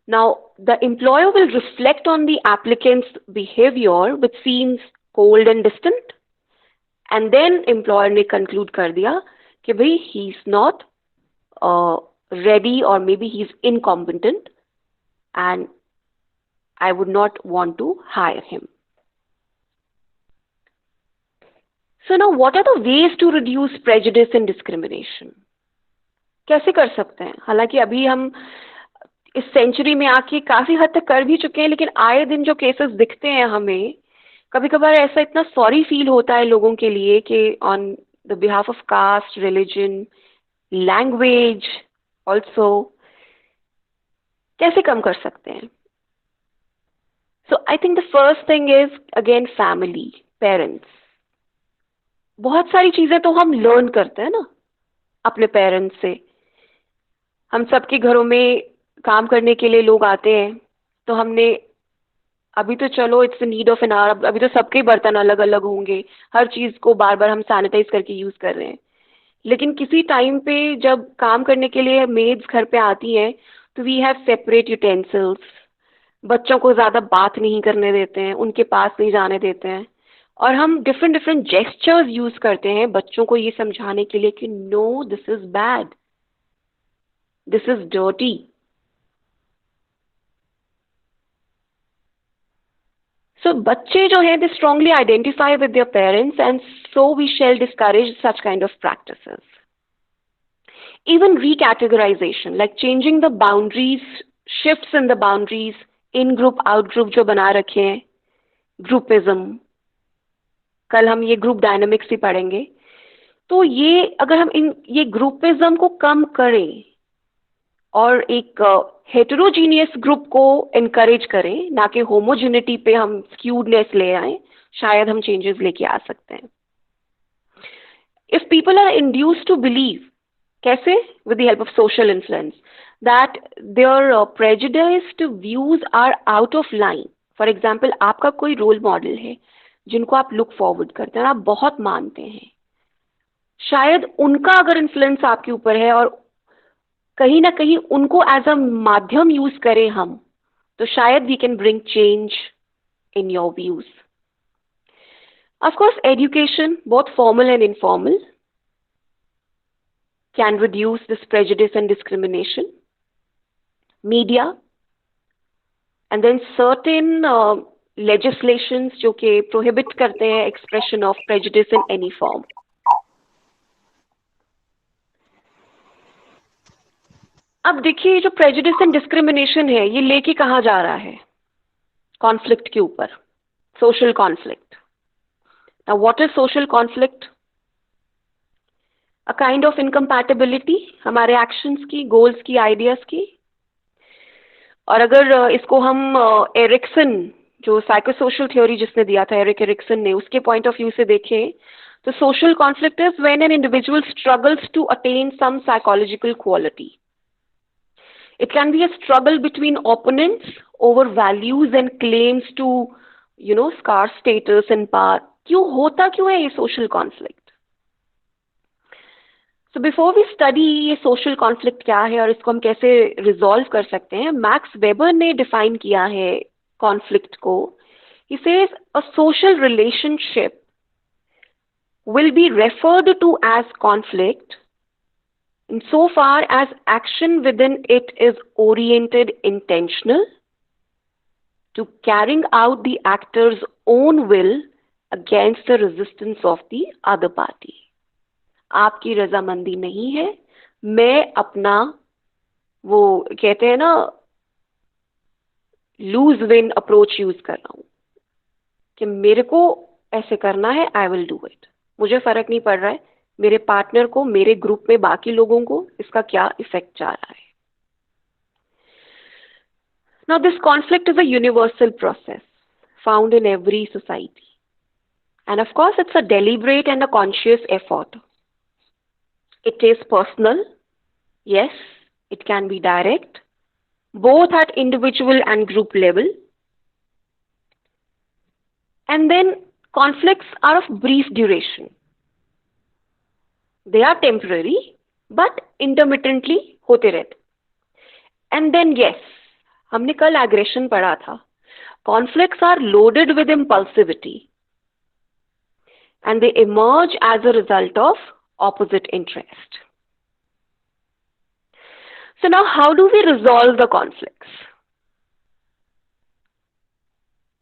Now, the employer will reflect on the applicant's behavior, which seems cold and distant, and then employer ने conclude कर दिया कि भाई he's not ready, or maybe he's incompetent, and I would not want to hire him. So now, what are the ways to reduce prejudice and discrimination? कैसे कर सकते हैं? हालांकि अभी हम इस सेंचुरी में आके काफी हद तक कर भी चुके हैं, लेकिन आए दिन जो केसेस दिखते हैं हमें, कभी कभार ऐसा इतना सॉरी फील होता है लोगों के लिए कि on the behalf of caste, religion, language also, कैसे कम कर सकते हैं? So I think the first thing is again family, parents. बहुत सारी चीजें तो हम लर्न करते हैं ना अपने पेरेंट्स से. हम सबके घरों में काम करने के लिए लोग आते हैं, तो हमने अभी तो चलो it's need of an hour, अभी तो सबके बर्तन अलग अलग होंगे, हर चीज को बार बार हम सैनिटाइज करके यूज कर रहे हैं. लेकिन किसी टाइम पे जब काम करने के लिए मेड्स घर पे आती हैं, तो वी हैव सेपरेट यूटेंसिल्स. बच्चों को ज्यादा बात नहीं करने देते हैं, उनके पास नहीं जाने देते हैं, और हम डिफरेंट डिफरेंट जेस्चर्स यूज करते हैं बच्चों को ये समझाने के लिए कि no, this is bad, this is dirty. So बच्चे जो हैं, they strongly identify with their parents, and so we shall discourage such kind of practices. Even recategorization, like changing the boundaries, shifts in the boundaries, in group, out group जो बना रखे हैं, groupism. कल हम ये group dynamics ही पढ़ेंगे. तो ये अगर हम ये groupism को कम करें और एक हेटेरोजीनियस ग्रुप को एनकरेज करें, ना कि होमोजेनिटी पे हम स्क्यूडनेस ले आए, शायद हम चेंजेस लेके आ सकते हैं. If people are induced to believe, कैसे? With the help of social influence, that their prejudiced views are out of line. For example, आपका कोई रोल मॉडल है जिनको आप लुक फॉरवर्ड करते हैं, आप बहुत मानते हैं, शायद उनका अगर इन्फ्लुएंस आपके ऊपर है और कहीं ना कहीं उनको एज अ माध्यम यूज करें हम, तो शायद we can bring change in your views. Of course education, both formal and informal, can reduce this prejudice and discrimination. Media, and then certain legislations जो कि प्रोहिबिट करते हैं expression of prejudice in any form. अब देखिए, जो prejudice and discrimination है, ये लेके कहाँ जा रहा है? कॉन्फ्लिक्ट के ऊपर, social conflict. Now what is social conflict? A kind of incompatibility हमारे एक्शंस की, गोल्स की, आइडियाज की. और अगर इसको हम एरिक्सन, जो साइकोसोशल थ्योरी जिसने दिया था, एरिक्सन ने, उसके पॉइंट ऑफ व्यू से देखें, तो social conflict is when an individual struggles to attain some psychological quality. It can be a struggle between opponents over values and claims to, scarce status and power. क्यों है ये social conflict? So before we study ये social conflict क्या है और इसको हम कैसे resolve कर सकते हैं, मैक्स वेबर ने define किया है conflict को. He says a social relationship will be referred to as conflict insofar as action within it is oriented intentional to carrying out the actor's own will against the resistance of the other party. आपकी रजामंदी नहीं है, मैं अपना, वो कहते हैं ना, लूज विन अप्रोच यूज कर रहा हूं कि मेरे को ऐसे करना है, आई विल डू इट, मुझे फर्क नहीं पड़ रहा है मेरे पार्टनर को, मेरे ग्रुप में बाकी लोगों को इसका क्या इफेक्ट जा रहा है. Now, this conflict is a universal process found in every society. And of course, it's a deliberate and a conscious effort. It is personal, yes, it can be direct, both at individual and group level. And then conflicts are of brief duration. They are temporary, but intermittently होते रहते. And then yes, हमने कल aggression पढ़ा था. Conflicts are loaded with impulsivity. And they emerge as a result of opposite interest. So now how do we resolve the conflicts?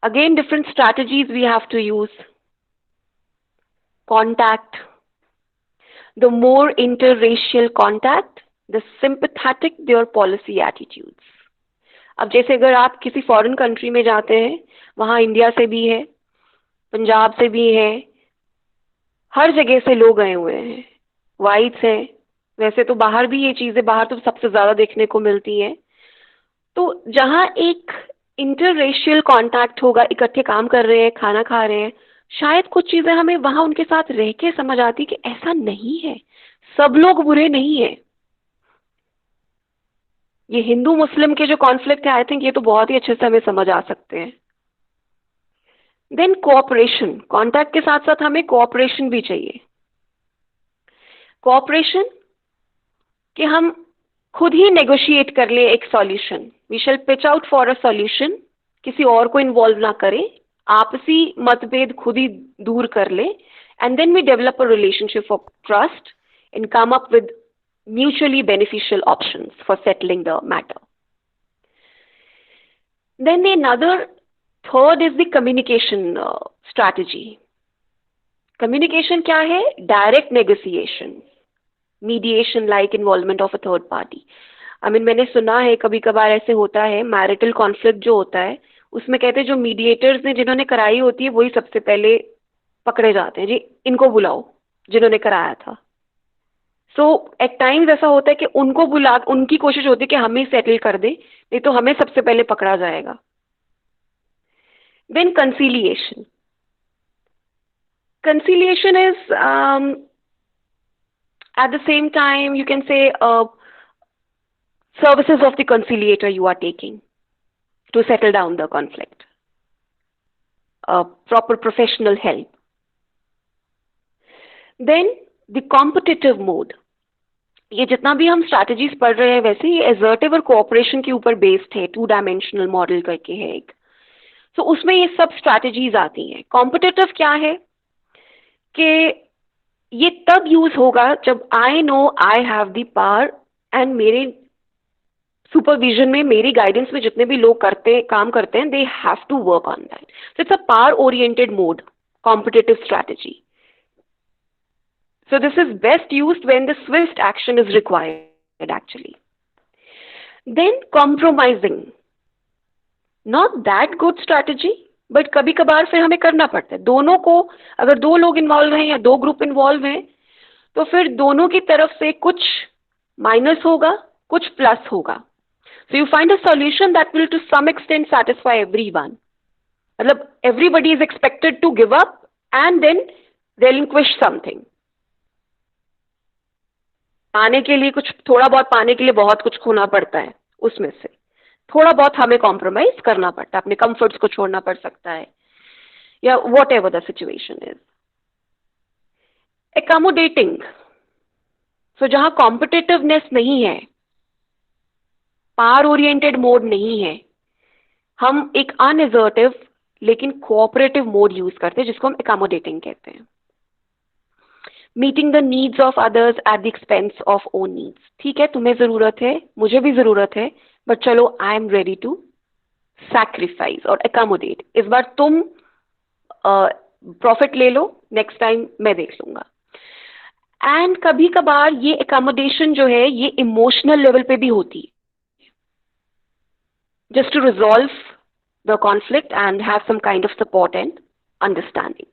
Again, different strategies we have to use. Contact. The more interracial contact, the sympathetic their policy attitudes. अब जैसे अगर आप किसी foreign country में जाते हैं, वहाँ India से भी है, पंजाब से भी है, हर जगह से लोग गए हुए हैं, वाइट्स हैं. वैसे तो बाहर भी ये चीज़ें बाहर तो सबसे ज़्यादा देखने को मिलती हैं. तो जहाँ एक इंटररेशियल कांटेक्ट होगा, इकट्ठे काम कर रहे हैं, खाना खा रहे हैं, शायद कुछ चीज़ें हमें वहाँ उनके साथ रह के समझ आती कि ऐसा नहीं है, सब लोग बुरे नहीं है. ये हिंदू मुस्लिम के जो कॉन्फ्लिक्ट है, आई थिंक ये तो बहुत ही अच्छे से हमें समझ आ सकते हैं. Then cooperation. कॉन्टैक्ट के साथ साथ हमें कोऑपरेशन भी चाहिए. कोऑपरेशन कि हम खुद ही नेगोशिएट कर ले एक solution. We shall pitch out for a solution. किसी और को इन्वॉल्व ना करें, आपसी मतभेद खुद ही दूर कर ले. And then we develop a relationship of trust and come up with mutually beneficial options for settling the matter. Then another third is the communication strategy. Communication क्या है? Direct negotiation, mediation like involvement of a third party. I mean, मैंने सुना है कभी कभार ऐसे होता है, मैरिटल कॉन्फ्लिक्ट जो होता है उसमें कहते हैं जो मीडिएटर्स ने जिन्होंने कराई होती है वही सबसे पहले पकड़े जाते हैं. जी इनको बुलाओ जिन्होंने कराया था. सो एट टाइम्स ऐसा होता है कि उनको बुला, उनकी कोशिश होती है कि हम ही सेटल कर दे, नहीं तो हमें सबसे पहले पकड़ा जाएगा. Then conciliation. Conciliation is at the same time you can say services of the conciliator you are taking to settle down the conflict. Proper professional help. Then the competitive mode. ये जितना भी हम स्ट्रैटेजीज पढ़ रहे हैं वैसे ही assertive और cooperation के ऊपर बेस्ड है. 2 डायमेंशनल मॉडल करके है एक. तो उसमें ये सब स्ट्रैटेजीज आती हैं. कॉम्पिटिटिव क्या है कि ये तब यूज होगा जब I know I have the power and मेरे सुपरविजन में, मेरी गाइडेंस में जितने भी लोग काम करते हैं, they have to work on that. So it's a power oriented mode, competitive strategy. So this is best used when the swift action is required actually. Then compromising. Not that good strategy, but कभी कभार फिर हमें करना पड़ता है. दोनों को, अगर 2 लोग इन्वॉल्व हैं या 2 ग्रुप इन्वॉल्व हैं, तो फिर दोनों की तरफ से कुछ माइनस होगा, कुछ प्लस होगा. So you find a solution that will to some extent satisfy everyone. मतलब everybody is expected to give up and then relinquish something. पाने के लिए कुछ, थोड़ा बहुत पाने के लिए बहुत कुछ खोना पड़ता है. उसमें से थोड़ा बहुत हमें कॉम्प्रोमाइज करना पड़ता है, अपने कंफर्ट्स को छोड़ना पड़ सकता है, या whatever the situation is. Accommodating. So जहां कॉम्पिटिटिवनेस नहीं है, पावर ओरिएंटेड मोड नहीं है, हम एक अनएसर्टिव लेकिन कोऑपरेटिव मोड यूज करते हैं जिसको हम एकोमोडेटिंग कहते हैं. Meeting the needs of others at the expense of own needs. ठीक है, तुम्हें जरूरत है, मुझे भी जरूरत है, बट चलो I am ready to sacrifice और एकोमोडेट. इस बार तुम प्रॉफिट ले लो, नेक्स्ट टाइम मैं देख लूंगा. एंड कभी कभार ये एकोमोडेशन जो है ये इमोशनल लेवल पे भी होती है, just to resolve the conflict and have some kind of support and understanding.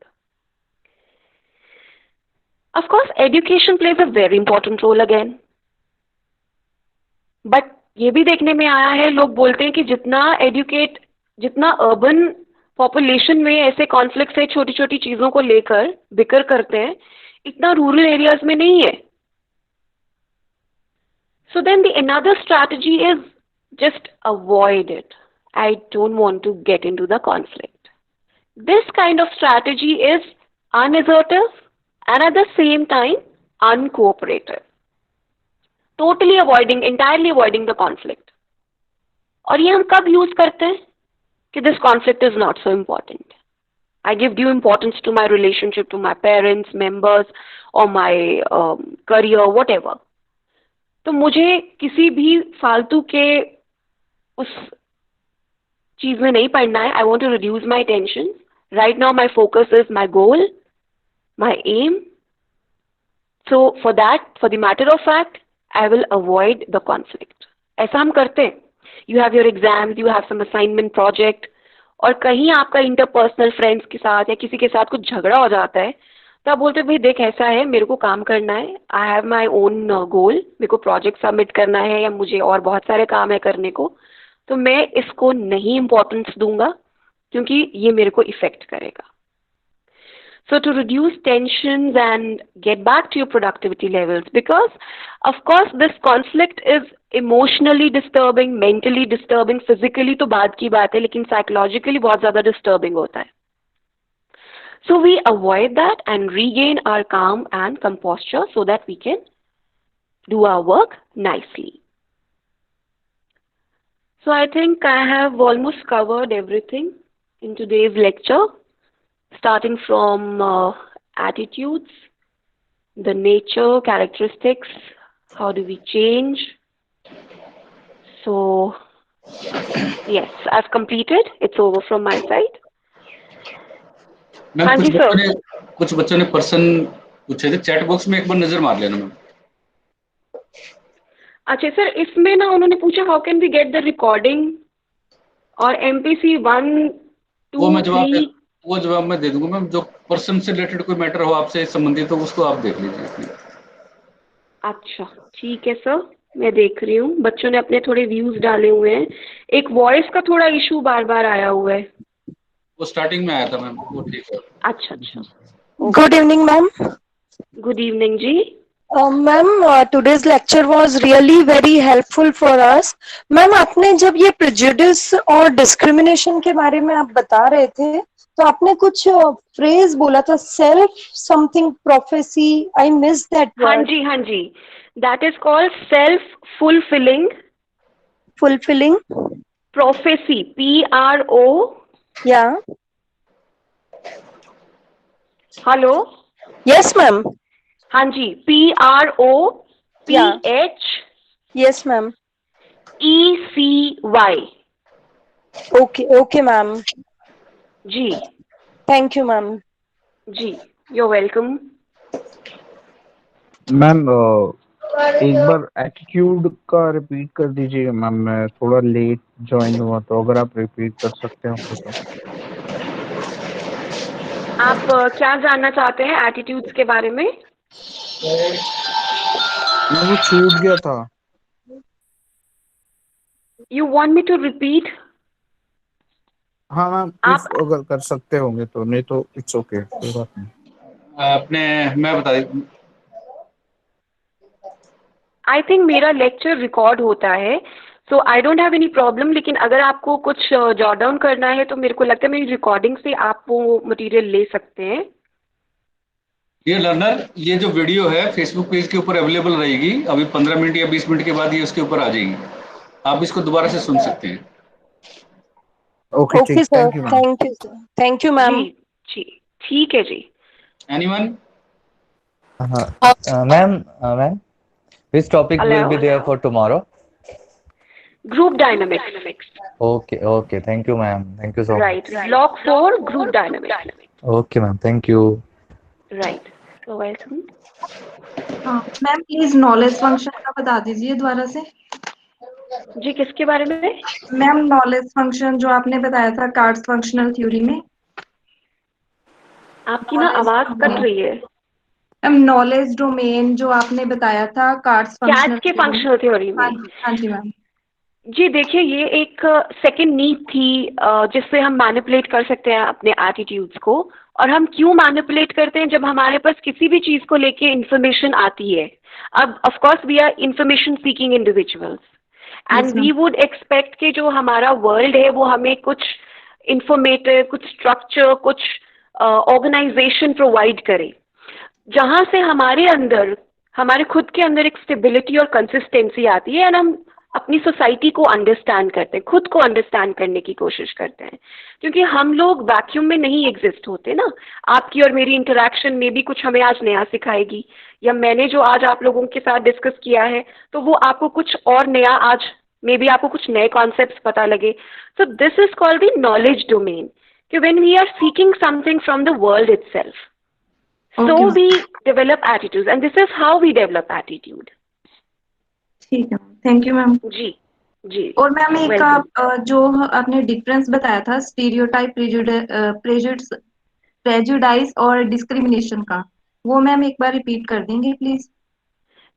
Of course, education plays a very important role again. But ये भी देखने में आया है, लोग बोलते हैं कि जितना अर्बन पॉपुलेशन में ऐसे कॉन्फ्लिक्ट है छोटी छोटी चीजों को लेकर बिकर करते हैं, इतना रूरल एरियाज में नहीं है. So then the another strategy is just avoid it. I don't want to get into the conflict. This kind of strategy is unassertive and at the same time uncooperative. Totally avoiding, entirely avoiding the conflict. और ये हम कब use करते हैं कि this conflict is not so important. I give due importance to my relationship to my parents, members, or my career, whatever. तो मुझे किसी भी फालतू के उस चीज में नहीं पड़ना है. I want to reduce my tension. Right now my focus is my goal, my aim. So for that, for the matter of fact, I will avoid the conflict. ऐसा हम करते हैं. You have your exams, you have some assignment project, और कहीं आपका interpersonal friends के साथ या किसी के साथ कुछ झगड़ा हो जाता है, तो आप बोलते भाई देख ऐसा है, मेरे को काम करना है, I have my own goal, मेरे को प्रोजेक्ट सबमिट करना है या मुझे और बहुत सारे काम है करने को, तो मैं इसको नहीं इम्पोर्टेंस दूंगा क्योंकि ये मेरे को इफेक्ट करेगा. So to reduce tensions and get back to your productivity levels, because of course this conflict is emotionally disturbing, mentally disturbing, physically तो बात की बात है, लेकिन psychologically बहुत ज़्यादा disturbing होता है. So we avoid that and regain our calm and composure so that we can do our work nicely. So I think I have almost covered everything in today's lecture, starting from attitudes, the nature, characteristics, how do we change. So yes, I've completed. It's over from my side. Ma'am कुछ बच्चों ने person पूछे थे, chat box में एक बार नजर मार लेना मैम. अच्छा सर, इसमें ना उन्होंने पूछा how can we get the recording और MPC 1 2 3. वो जवाब मैं दे दूंगा मैम. जो पर्सन से रिलेटेड कोई मैटर हो आपसे संबंधित हो उसको आप देख लीजिए. अच्छा ठीक है सर, मैं देख रही हूँ. बच्चों ने अपने थोड़े व्यूज डाले हुए हैं. एक वॉइस का थोड़ा इशू बार बार आया हुआ है. वो स्टार्टिंग में आया था मैम, वो ठीक है. अच्छा अच्छा. Good evening, ma'am. Good evening ji. Ma'am, today's lecture was really very helpful for us. Ma'am, आपने जब ये prejudice और discrimination के बारे में आप बता रहे थे, तो आपने कुछ phrase बोला था, self something prophecy. I missed that word. हाँ जी. That is called self-fulfilling prophecy. PRO. Yeah. हेलो. Yes, ma'am. हाँ जी. PROPH. Yes, ma'am. ECY. Okay, ma'am. जी. Thank you, ma'am. जी. You're welcome. मैम एक बार एटीट्यूड का रिपीट कर दीजिए मैम. मैं थोड़ा लेट ज्वाइन हुआ, तो अगर आप रिपीट कर सकते हो तो. आप क्या जानना चाहते हैं एटीट्यूड्स के बारे में? वो छूट गया था. You want me to repeat? हाँ मैम, आप अगर कर सकते होंगे तो, नहीं तो इट्स ओके, कोई बात नहीं. आपने मैं बता दी. आई थिंक मेरा लेक्चर रिकॉर्ड होता है, so I don't have any problem. लेकिन अगर आपको कुछ जॉट डाउन करना है तो मेरे को लगता है मेरी रिकॉर्डिंग से आप वो मटेरियल ले सकते हैं. ये लर्नर, ये जो वीडियो है फेसबुक पेज के ऊपर अवेलेबल रहेगी. अभी 15 मिनट या 20 मिनट के बाद ये उसके ऊपर आ जाएगी. आप इसको दोबारा से सुन सकते हैं. Okay, sir. Thank you, sir. Thank you, ma'am. जी ठीक है जी. Anyone? Ma'am, which topic Hello? will be there for tomorrow? Group dynamics. Okay. Thank you, ma'am. Thank you so much. Right. Block 4, group dynamics. Okay, ma'am. Thank you. Right. So welcome. Ma'am please knowledge function का बता दीजिए दोबारा से. जी किसके बारे में? Ma'am knowledge function जो आपने बताया था कार्ड्स फंक्शनल थ्योरी में. आपकी ना आवाज कट रही है. मैम नॉलेज डोमेन जो आपने बताया था कार्ड्स कैच फंक्शनल के थ्योरी में। फंक्शनल थ्योरी हाँ में। जी, हाँ जी मैम। जी देखिए, ये एक सेकंड नीड थी जिससे हम मैनिपुलेट कर सकते हैं अपने एटीट्यूड्स को। और हम क्यों मैनिपुलेट करते हैं? जब हमारे पास किसी भी चीज को लेके इंफॉर्मेशन आती है। अब of course we are information seeking individuals and yes ma'am. We would expect कि जो हमारा वर्ल्ड है वो हमें कुछ इंफॉर्मेटिव, कुछ स्ट्रक्चर, कुछ ऑर्गेनाइजेशन प्रोवाइड करे, जहां से हमारे अंदर, हमारे खुद के अंदर एक स्टेबिलिटी और कंसिस्टेंसी आती है एंड हम अपनी सोसाइटी को अंडरस्टैंड करते हैं, खुद को अंडरस्टैंड करने की कोशिश करते हैं। क्योंकि हम लोग वैक्यूम में नहीं एग्जिस्ट होते ना। आपकी और मेरी इंटरेक्शन में भी कुछ हमें आज नया सिखाएगी, या मैंने जो आज आप लोगों के साथ डिस्कस किया है तो वो आपको कुछ और नया आज, मे बी आपको कुछ नए कॉन्सेप्ट्स पता लगे। So this is called the knowledge domain, कि when we are seeking something from the world itself, so okay ma'am. we develop attitudes and this is how we develop attitude. ठीक है ma'am, thank you ma'am. जी जी। और ma'am एक welcome. आप जो आपने difference बताया था स्टीरियोटाइप, प्रेजुडाइज और डिस्क्रिमिनेशन का, वो मैम एक बार रिपीट कर देंगे प्लीज।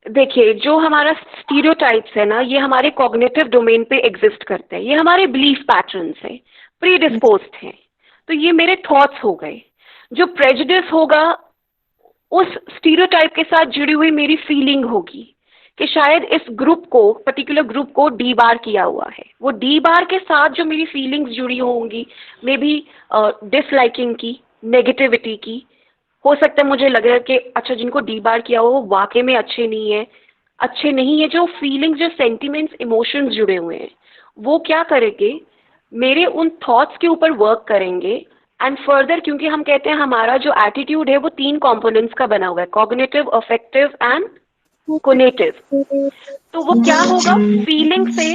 देखिए, जो हमारा स्टीरियोटाइप्स है ना, ये हमारे कॉग्निटिव डोमेन पे एग्जिस्ट करते हैं। ये हमारे बिलीफ पैटर्न्स हैं, प्रीडिस्पोज्ड हैं। तो ये मेरे थॉट्स हो गए। जो प्रेजुडिस होगा, उस स्टीरियोटाइप के साथ जुड़ी हुई मेरी फीलिंग होगी कि शायद इस ग्रुप को, पर्टिकुलर ग्रुप को डी बार किया हुआ है। वो डी बार के साथ जो मेरी फीलिंग्स जुड़ी होंगी, मे बी डिसलाइकिंग की, नेगेटिविटी की। हो सकता है मुझे लग रहा है कि अच्छा, जिनको डी बार किया हुआ वो वाकई में अच्छे नहीं है, अच्छे नहीं है। जो फीलिंग्स, जो सेंटिमेंट्स, इमोशंस जुड़े हुए हैं, वो क्या करेंगे, मेरे उन थॉट्स के ऊपर वर्क करेंगे। एंड फर्दर, क्योंकि हम कहते हैं हमारा जो एटीट्यूड है वो 3 कंपोनेंट्स का बना हुआ है, कॉग्निटिव, अफेक्टिव एंड कोनेटिव। तो वो क्या होगा, फीलिंग से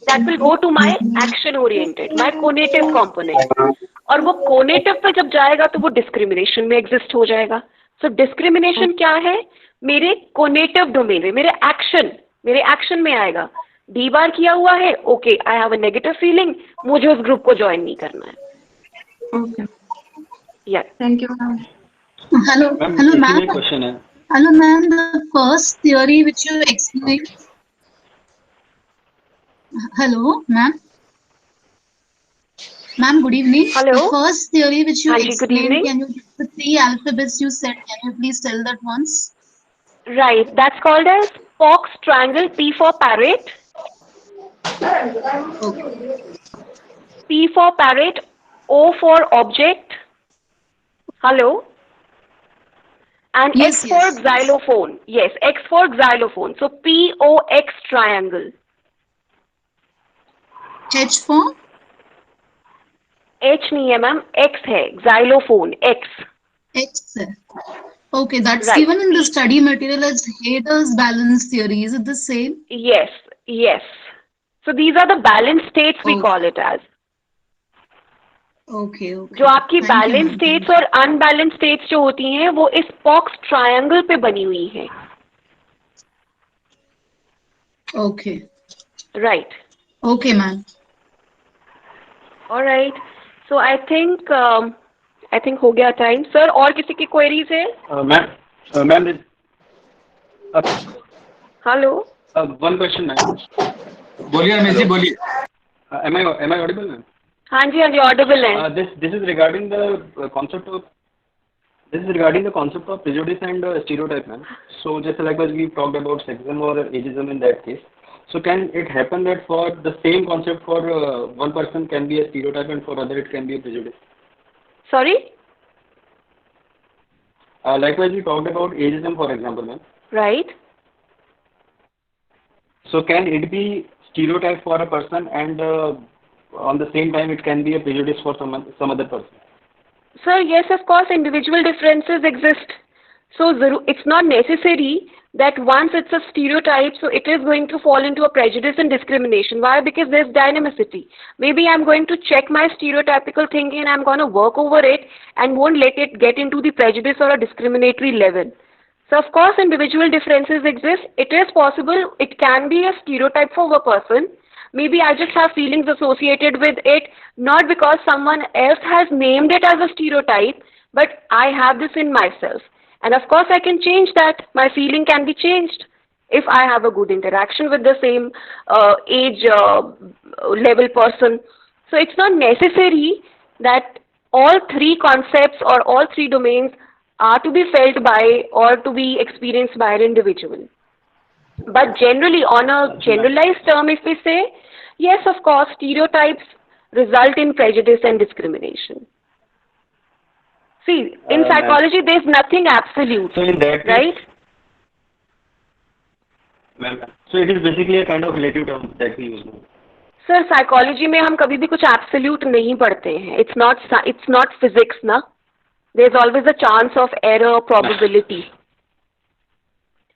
that will go to my action oriented, my conative component. और वो कोनेटिव पे जब जाएगा तो वो डिस्क्रिमिनेशन में एग्जिस्ट हो जाएगा। सो डिस्क्रिमिनेशन क्या है, मेरे कोनेटिव डोमेन में, मेरे एक्शन में आएगा। डी बार किया हुआ है, okay, I have a negative feeling, मुझे उस ग्रुप को ज्वाइन नहीं करना है। ओके, या thank you ma'am. Hello, hello, ma'am. Question है। Hello, ma'am. The first theory which you explained. Hello, ma'am. Ma'am, good evening. Hello. The first theory which you Hanji, good explained, evening. can you give the 3 alphabets you said? Can you please tell that once? Right, that's called as Fox triangle. P for parrot. Okay. P for parrot. O for object. Hello. And Yes, X for yes. xylophone. Yes, X for xylophone. So POX triangle. H for? H नहीं है ma'am, X है, xylophone, X. X. Okay, that's Right. given in the study material as Hayter's balance theory. Is it the same? Yes, yes. So these are the balance states we Okay. call it as. Okay, okay. जो आपकी Thank you, balance ma'am. States और unbalance states जो होती हैं वो इस pox triangle पे बनी हुई हैं। Okay. Right. Okay, ma'am. Alright, so I think हो गया टाइम। सर, और किसी की क्वेरीज है? Ma'am hello. One question ma'am. बोलिए रमेश जी, बोलिए। am I audible ma'am? हाँ जी, हाँ जी, ऑडिबल है। This is regarding the concept of prejudice and stereotype, man. So just likewise we talked about sexism or ageism in that case. So can it happen that for the same concept for one person can be a stereotype and for other it can be a prejudice? Sorry? Likewise we talked about ageism, for example, man. Right. So can it be stereotype for a person and on the same time it can be a prejudice for some other person? Sir, yes, of course, individual differences exist. So it's not necessary that once it's a stereotype, so it is going to fall into a prejudice and discrimination. Why? Because there's dynamicity. Maybe I'm going to check my stereotypical thinking and I'm going to work over it and won't let it get into the prejudice or a discriminatory level. So of course, individual differences exist. It is possible. It can be a stereotype for a person. Maybe I just have feelings associated with it, not because someone else has named it as a stereotype, but I have this in myself. And of course, I can change that. My feeling can be changed if I have a good interaction with the same age level person. So it's not necessary that all three concepts or all three domains are to be felt by or to be experienced by an individual. But generally, on a generalized term, if we say, yes, of course, stereotypes result in prejudice and discrimination. See, in psychology, there's nothing absolute, So in that case, right? ma'am, so it is basically a kind of relative term that we use now. Sir psychology में हम कभी भी कुछ absolute नहीं पढ़ते हैं. It's not physics ना. There is always a chance of error, probability.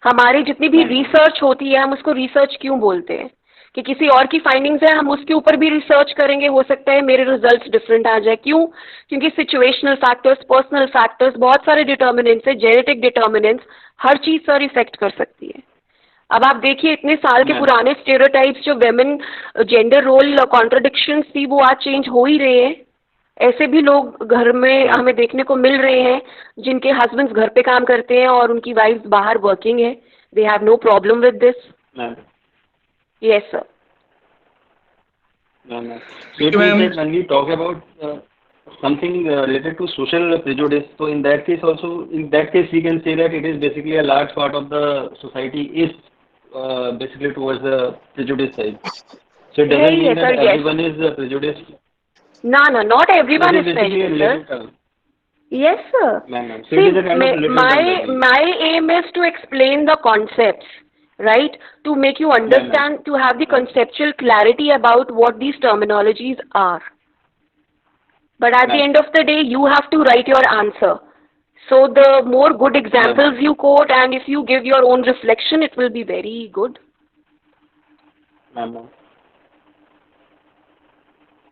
हमारी जितनी भी रिसर्च होती है, हम उसको रिसर्च क्यों बोलते हैं? कि किसी और की फाइंडिंग्स है, हम उसके ऊपर भी रिसर्च करेंगे, हो सकता है मेरे रिजल्ट्स डिफरेंट आ जाए. क्यों? क्योंकि सिचुएशनल फैक्टर्स, पर्सनल फैक्टर्स, बहुत सारे डिटर्मिनेंट्स है, जेनेटिक डिटर्मिनेंट्स, हर चीज सर इफेक्ट कर सकती है. अब आप देखिए इतने साल के पुराने स्टेरियोटाइप्स जो वेमेन जेंडर रोल कॉन्ट्रडिक्शंस थी, वो आज चेंज हो ही रहे हैं. ऐसे भी लोग घर में हमें देखने को मिल रहे हैं जिनके हस्बैंड्स घर पे काम करते हैं और उनकी वाइफ्स बाहर वर्किंग है. They have no problem with this. Yes sir. So it means that when we talk about something related to social prejudice, so in that case also, in that case we can say that it is basically a large part of the society is basically towards the prejudice side. So it doesn't mean that everyone is prejudiced. No, not everyone is prejudiced, sir. Yes, sir. So it is a kind of relative term. My aim is to explain the concepts, right? To make you understand, to have the conceptual clarity about what these terminologies are. But at the end of the day, you have to write your answer. So the more good examples you quote, and if you give your own reflection, it will be very good.